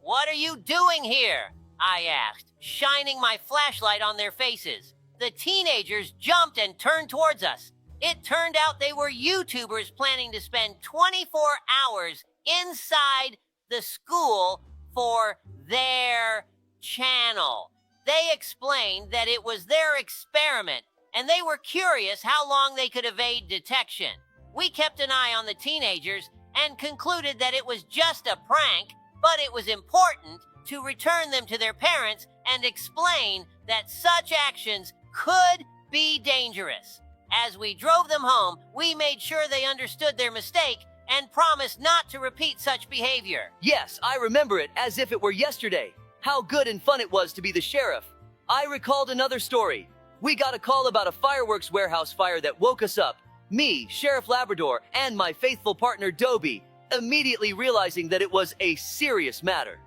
"What are you doing here?" I asked, shining my flashlight on their faces. The teenagers jumped and turned towards us. It turned out they were YouTubers planning to spend 24 hours inside the school for their channel. They explained that it was their experiment, and they were curious how long they could evade detection. We kept an eye on the teenagers and concluded that it was just a prank, but it was important to return them to their parents and explain that such actions could be dangerous. As we drove them home, we made sure they understood their mistake and promised not to repeat such behavior. Yes, I remember it as if it were yesterday. How good and fun it was to be the sheriff. I recalled another story. We got a call about a fireworks warehouse fire that woke us up. Me, Sheriff Labrador, and my faithful partner Dobie, immediately realizing that it was a serious matter.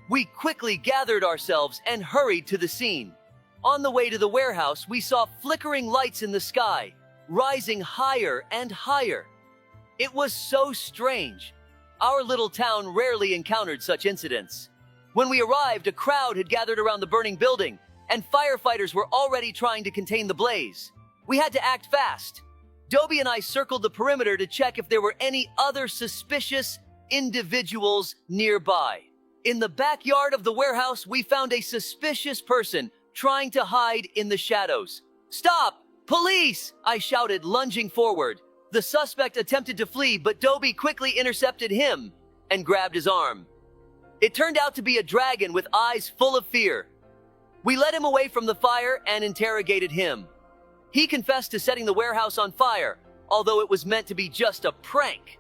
We quickly gathered ourselves and hurried to the scene. On the way to the warehouse, we saw flickering lights in the sky, rising higher and higher. It was so strange. Our little town rarely encountered such incidents. When we arrived, a crowd had gathered around the burning building, and firefighters were already trying to contain the blaze. We had to act fast. Dobie and I circled the perimeter to check if there were any other suspicious individuals nearby. In the backyard of the warehouse, we found a suspicious person trying to hide in the shadows. "Stop! Police!" I shouted, lunging forward. The suspect attempted to flee, but Dobie quickly intercepted him and grabbed his arm. It turned out to be a dragon with eyes full of fear. We led him away from the fire and interrogated him. He confessed to setting the warehouse on fire, although it was meant to be just a prank.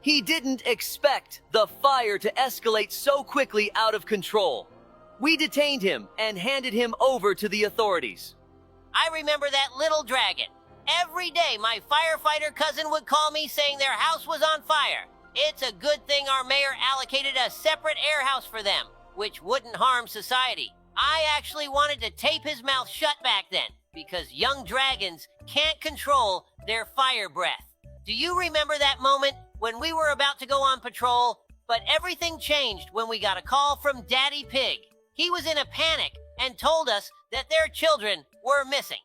He didn't expect the fire to escalate so quickly out of control. We detained him and handed him over to the authorities. I remember that little dragon. Every day, my firefighter cousin would call me saying their house was on fire. It's a good thing our mayor allocated a separate air house for them, which wouldn't harm society. I actually wanted to tape his mouth shut back then, because young dragons can't control their fire breath. Do you remember that moment when we were about to go on patrol, but everything changed when we got a call from Daddy Pig? He was in a panic and told us that their children were missing.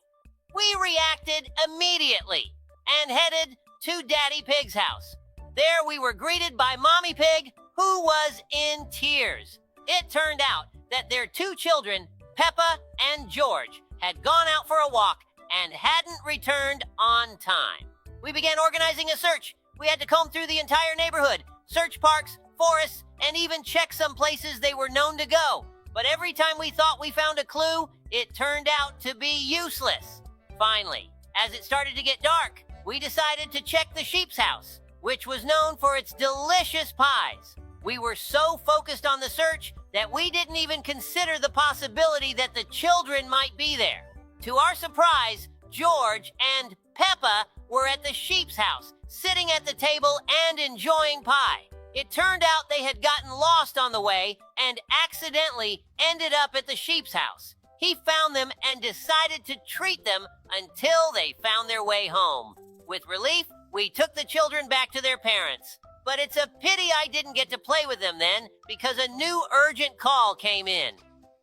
We reacted immediately and headed to Daddy Pig's house. There we were greeted by Mommy Pig, who was in tears. It turned out that their two children, Peppa and George, had gone out for a walk and hadn't returned on time. We began organizing a search. We had to comb through the entire neighborhood, search parks, forests, and even check some places they were known to go. But every time we thought we found a clue, it turned out to be useless. Finally, as it started to get dark, we decided to check the sheep's house, which was known for its delicious pies. We were so focused on the search that we didn't even consider the possibility that the children might be there. To our surprise, George and Peppa were at the sheep's house, sitting at the table and enjoying pie. It turned out they had gotten lost on the way and accidentally ended up at the sheep's house. He found them and decided to treat them until they found their way home. With relief, we took the children back to their parents. But it's a pity I didn't get to play with them then, because a new urgent call came in.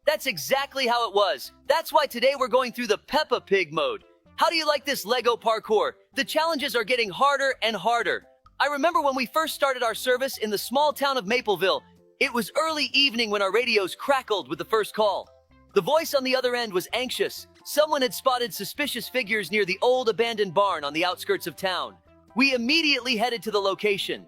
That's exactly how it was. That's why today we're going through the Peppa Pig mode. How do you like this Lego parkour? The challenges are getting harder and harder. I remember when we first started our service in the small town of Mapleville. It was early evening when our radios crackled with the first call. The voice on the other end was anxious. Someone had spotted suspicious figures near the old abandoned barn on the outskirts of town. We immediately headed to the location.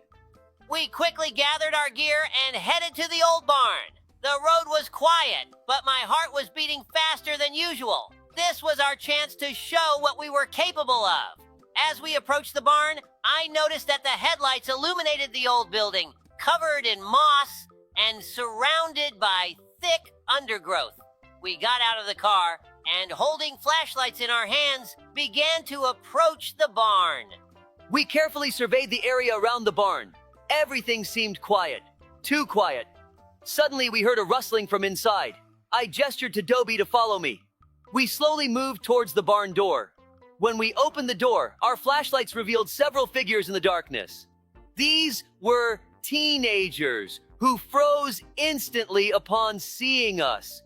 We quickly gathered our gear and headed to the old barn. The road was quiet, but my heart was beating faster than usual. This was our chance to show what we were capable of. As we approached the barn, I noticed that the headlights illuminated the old building, covered in moss and surrounded by thick undergrowth. We got out of the car and, holding flashlights in our hands, began to approach the barn. We carefully surveyed the area around the barn. Everything seemed quiet. Too quiet. Suddenly, we heard a rustling from inside. I gestured to Dobie to follow me. We slowly moved towards the barn door. When we opened the door, our flashlights revealed several figures in the darkness. These were teenagers who froze instantly upon seeing us.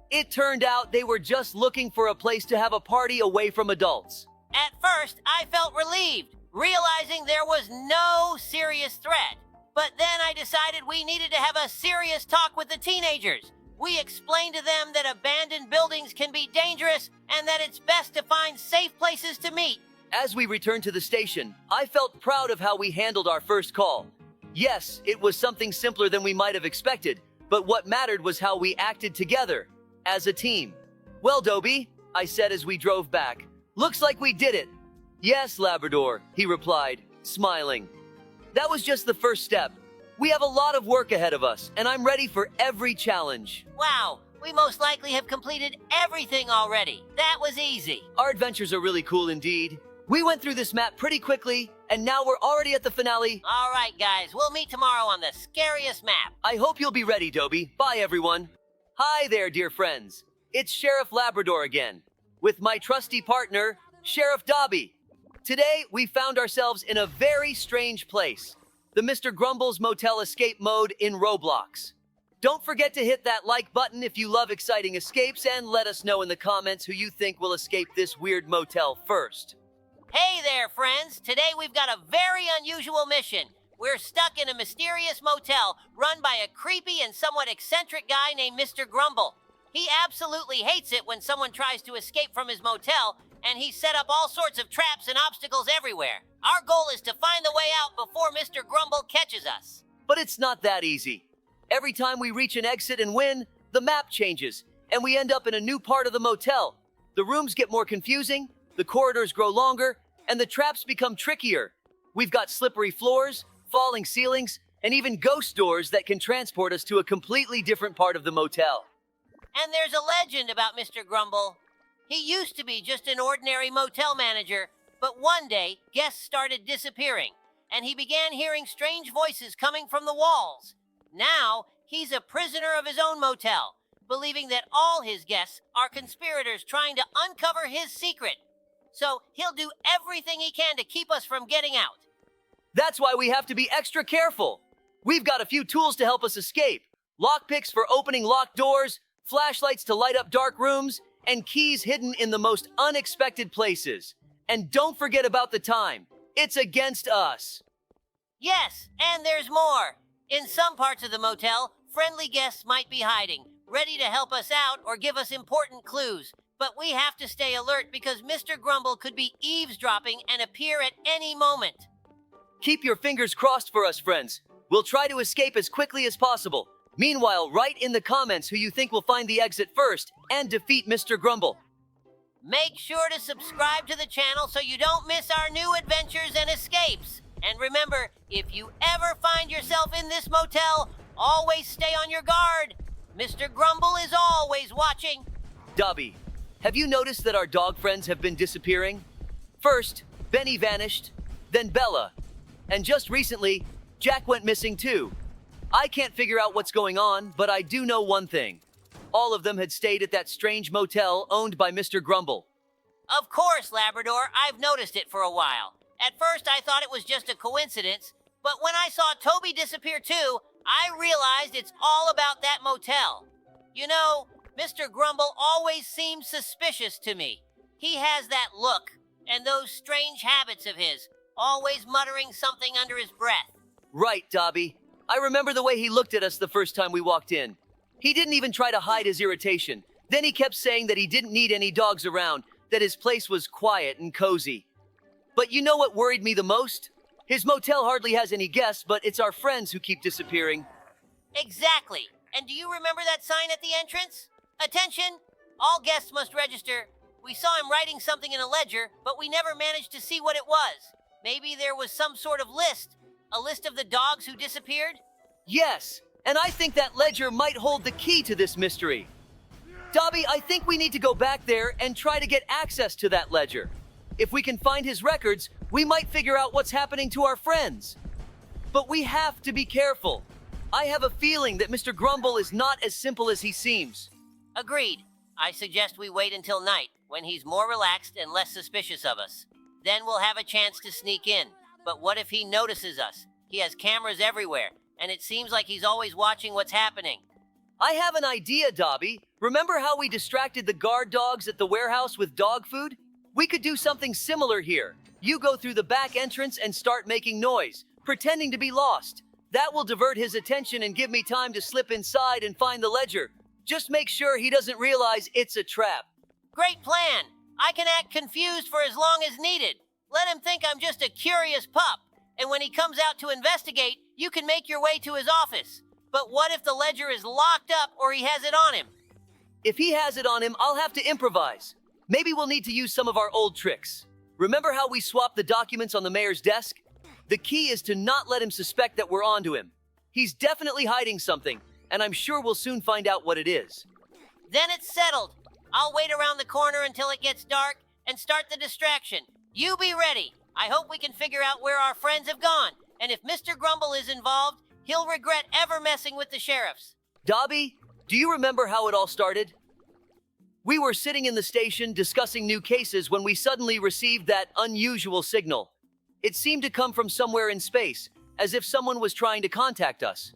It turned out they were just looking for a place to have a party away from adults. At first, I felt relieved, realizing there was no serious threat. But then I decided we needed to have a serious talk with the teenagers. We explained to them that abandoned buildings can be dangerous and that it's best to find safe places to meet. As we returned to the station, I felt proud of how we handled our first call. Yes, it was something simpler than we might have expected, but what mattered was how we acted together, as a team. "Well, Dobie," I said as we drove back, "looks like we did it." "Yes, Labrador," he replied, smiling. "That was just the first step. We have a lot of work ahead of us, and I'm ready for every challenge." Wow, we most likely have completed everything already. That was easy. Our adventures are really cool indeed. We went through this map pretty quickly, and now we're already at the finale. All right, guys, we'll meet tomorrow on the scariest map. I hope you'll be ready, Dobie. Bye, everyone. Hi there, dear friends. It's Sheriff Labrador again, with my trusty partner, Sheriff Dobie. Today, we found ourselves in a very strange place, the Mr. Grumble's Motel Escape Mode in Roblox. Don't forget to hit that like button if you love exciting escapes, and let us know in the comments who you think will escape this weird motel first. Hey there, friends. Today we've got a very unusual mission. We're stuck in a mysterious motel run by a creepy and somewhat eccentric guy named Mr. Grumble. He absolutely hates it when someone tries to escape from his motel, and he's set up all sorts of traps and obstacles everywhere. Our goal is to find the way out before Mr. Grumble catches us. But it's not that easy. Every time we reach an exit and win, the map changes, and we end up in a new part of the motel. The rooms get more confusing, the corridors grow longer, and the traps become trickier. We've got slippery floors, falling ceilings, and even ghost doors that can transport us to a completely different part of the motel. And there's a legend about Mr. Grumble. He used to be just an ordinary motel manager, but one day, guests started disappearing, and he began hearing strange voices coming from the walls. Now, he's a prisoner of his own motel, believing that all his guests are conspirators trying to uncover his secret. So he'll do everything he can to keep us from getting out. That's why we have to be extra careful. We've got a few tools to help us escape. Lockpicks for opening locked doors, flashlights to light up dark rooms, and keys hidden in the most unexpected places. And don't forget about the time. It's against us. Yes, and there's more. In some parts of the motel, friendly guests might be hiding, ready to help us out or give us important clues. But we have to stay alert because Mr. Grumble could be eavesdropping and appear at any moment. Keep your fingers crossed for us, friends. We'll try to escape as quickly as possible. Meanwhile, write in the comments who you think will find the exit first and defeat Mr. Grumble. Make sure to subscribe to the channel so you don't miss our new adventures and escapes. And remember, if you ever find yourself in this motel, always stay on your guard. Mr. Grumble is always watching. Dobie, have you noticed that our dog friends have been disappearing? First, Benny vanished, then Bella. And just recently, Jack went missing too. I can't figure out what's going on, but I do know one thing. All of them had stayed at that strange motel owned by Mr. Grumble. Of course, Labrador, I've noticed it for a while. At first, I thought it was just a coincidence, but when I saw Toby disappear too, I realized it's all about that motel. You know, Mr. Grumble always seems suspicious to me. He has that look, and those strange habits of his, always muttering something under his breath. Right, Dobie. I remember the way he looked at us the first time we walked in. He didn't even try to hide his irritation. Then he kept saying that he didn't need any dogs around, that his place was quiet and cozy. But you know what worried me the most? His motel hardly has any guests, but it's our friends who keep disappearing. Exactly. And do you remember that sign at the entrance? Attention! All guests must register. We saw him writing something in a ledger, but we never managed to see what it was. Maybe there was some sort of list. A list of the dogs who disappeared? Yes, and I think that ledger might hold the key to this mystery. Dobie, I think we need to go back there and try to get access to that ledger. If we can find his records, we might figure out what's happening to our friends. But we have to be careful. I have a feeling that Mr. Grumble is not as simple as he seems. Agreed. I suggest we wait until night, when he's more relaxed and less suspicious of us. Then we'll have a chance to sneak in. But what if he notices us? He has cameras everywhere, and it seems like he's always watching what's happening. I have an idea, Dobie. Remember how we distracted the guard dogs at the warehouse with dog food? We could do something similar here. You go through the back entrance and start making noise, pretending to be lost. That will divert his attention and give me time to slip inside and find the ledger. Just make sure he doesn't realize it's a trap. Great plan. I can act confused for as long as needed. Let him think I'm just a curious pup. And when he comes out to investigate, you can make your way to his office. But what if the ledger is locked up or he has it on him? If he has it on him, I'll have to improvise. Maybe we'll need to use some of our old tricks. Remember how we swapped the documents on the mayor's desk? The key is to not let him suspect that we're onto him. He's definitely hiding something, and I'm sure we'll soon find out what it is. Then it's settled. I'll wait around the corner until it gets dark and start the distraction. You be ready. I hope we can figure out where our friends have gone. And if Mr. Grumble is involved, he'll regret ever messing with the sheriffs. Dobie, do you remember how it all started? We were sitting in the station discussing new cases when we suddenly received that unusual signal. It seemed to come from somewhere in space, as if someone was trying to contact us.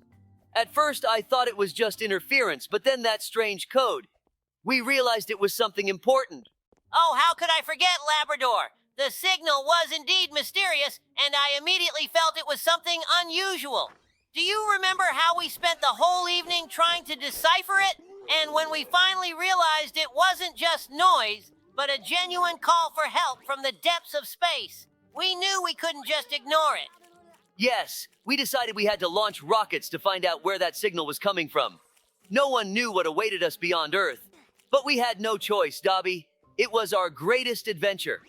At first, I thought it was just interference, but then that strange code. We realized it was something important. Oh, how could I forget Labrador? The signal was indeed mysterious, and I immediately felt it was something unusual. Do you remember how we spent the whole evening trying to decipher it? And when we finally realized it wasn't just noise, but a genuine call for help from the depths of space, we knew we couldn't just ignore it. Yes, we decided we had to launch rockets to find out where that signal was coming from. No one knew what awaited us beyond Earth, but we had no choice, Dobie. It was our greatest adventure.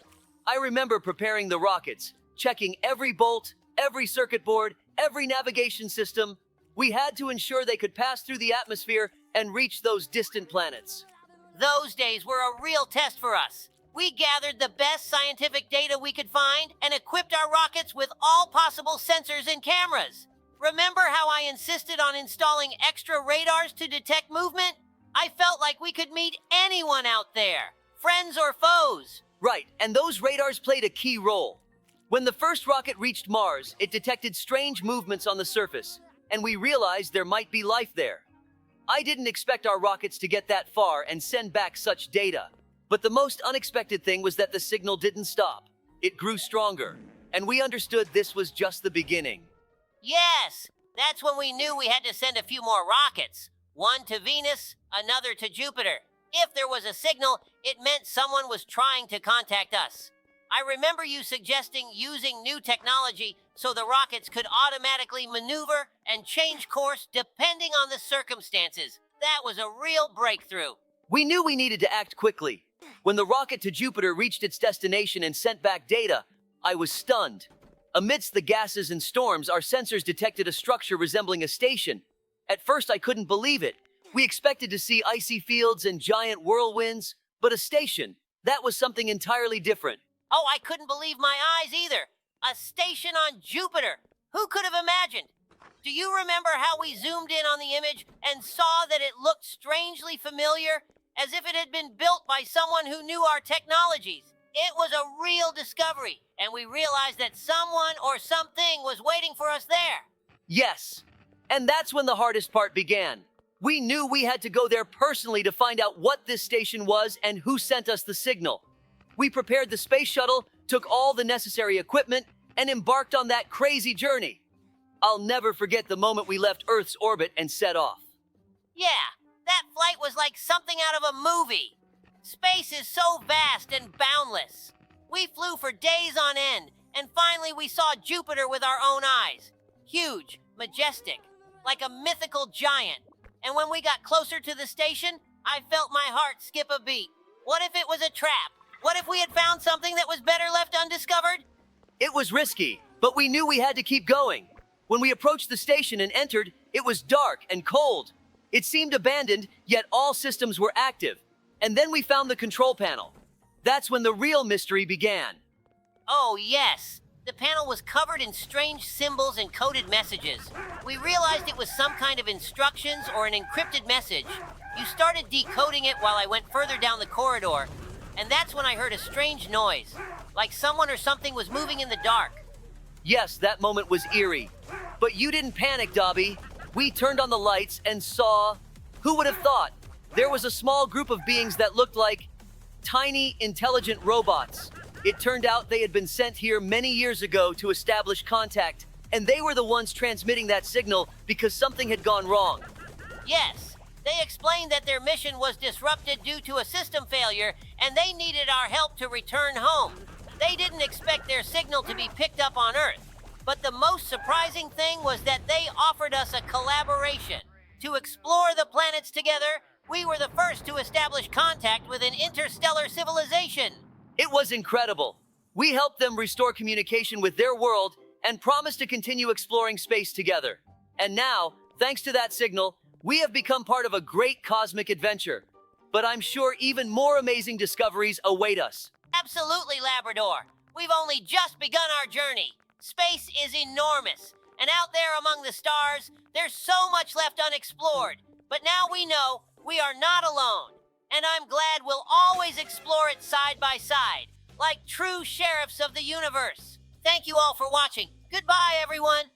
I remember preparing the rockets, checking every bolt, every circuit board, every navigation system. We had to ensure they could pass through the atmosphere and reach those distant planets. Those days were a real test for us. We gathered the best scientific data we could find and equipped our rockets with all possible sensors and cameras. Remember how I insisted on installing extra radars to detect movement? I felt like we could meet anyone out there, friends or foes. Right, and those radars played a key role. When the first rocket reached Mars, it detected strange movements on the surface, and we realized there might be life there. I didn't expect our rockets to get that far and send back such data. But the most unexpected thing was that the signal didn't stop. It grew stronger, and we understood this was just the beginning. Yes, that's when we knew we had to send a few more rockets. One to Venus, another to Jupiter. If there was a signal, it meant someone was trying to contact us. I remember you suggesting using new technology so the rockets could automatically maneuver and change course depending on the circumstances. That was a real breakthrough. We knew we needed to act quickly. When the rocket to Jupiter reached its destination and sent back data, I was stunned. Amidst the gases and storms, our sensors detected a structure resembling a station. At first, I couldn't believe it. We expected to see icy fields and giant whirlwinds, but a station, that was something entirely different. Oh, I couldn't believe my eyes either. A station on Jupiter. Who could have imagined? Do you remember how we zoomed in on the image and saw that it looked strangely familiar, as if it had been built by someone who knew our technologies? It was a real discovery, and we realized that someone or something was waiting for us there. Yes, and that's when the hardest part began. We knew we had to go there personally to find out what this station was and who sent us the signal. We prepared the space shuttle, took all the necessary equipment, and embarked on that crazy journey. I'll never forget the moment we left Earth's orbit and set off. Yeah, that flight was like something out of a movie. Space is so vast and boundless. We flew for days on end, and finally we saw Jupiter with our own eyes. Huge, majestic, like a mythical giant. And when we got closer to the station, I felt my heart skip a beat. What if it was a trap? What if we had found something that was better left undiscovered? It was risky, but we knew we had to keep going. When we approached the station and entered, it was dark and cold. It seemed abandoned, yet all systems were active. And then we found the control panel. That's when the real mystery began. Oh, yes. The panel was covered in strange symbols and coded messages. We realized it was some kind of instructions or an encrypted message. You started decoding it while I went further down the corridor, and that's when I heard a strange noise, like someone or something was moving in the dark. Yes, that moment was eerie. But you didn't panic, Dobby. We turned on the lights and saw... Who would have thought? There was a small group of beings that looked like tiny, intelligent robots. It turned out they had been sent here many years ago to establish contact, and they were the ones transmitting that signal because something had gone wrong. Yes, they explained that their mission was disrupted due to a system failure, and they needed our help to return home. They didn't expect their signal to be picked up on Earth. But the most surprising thing was that they offered us a collaboration. To explore the planets together, we were the first to establish contact with an interstellar civilization. It was incredible. We helped them restore communication with their world and promised to continue exploring space together. And now, thanks to that signal, we have become part of a great cosmic adventure. But I'm sure even more amazing discoveries await us. Absolutely, Labrador. We've only just begun our journey. Space is enormous, and out there among the stars, there's so much left unexplored. But now we know we are not alone, and I'm glad we'll always explore it side by side, like true sheriffs of the universe. Thank you all for watching. Goodbye, everyone.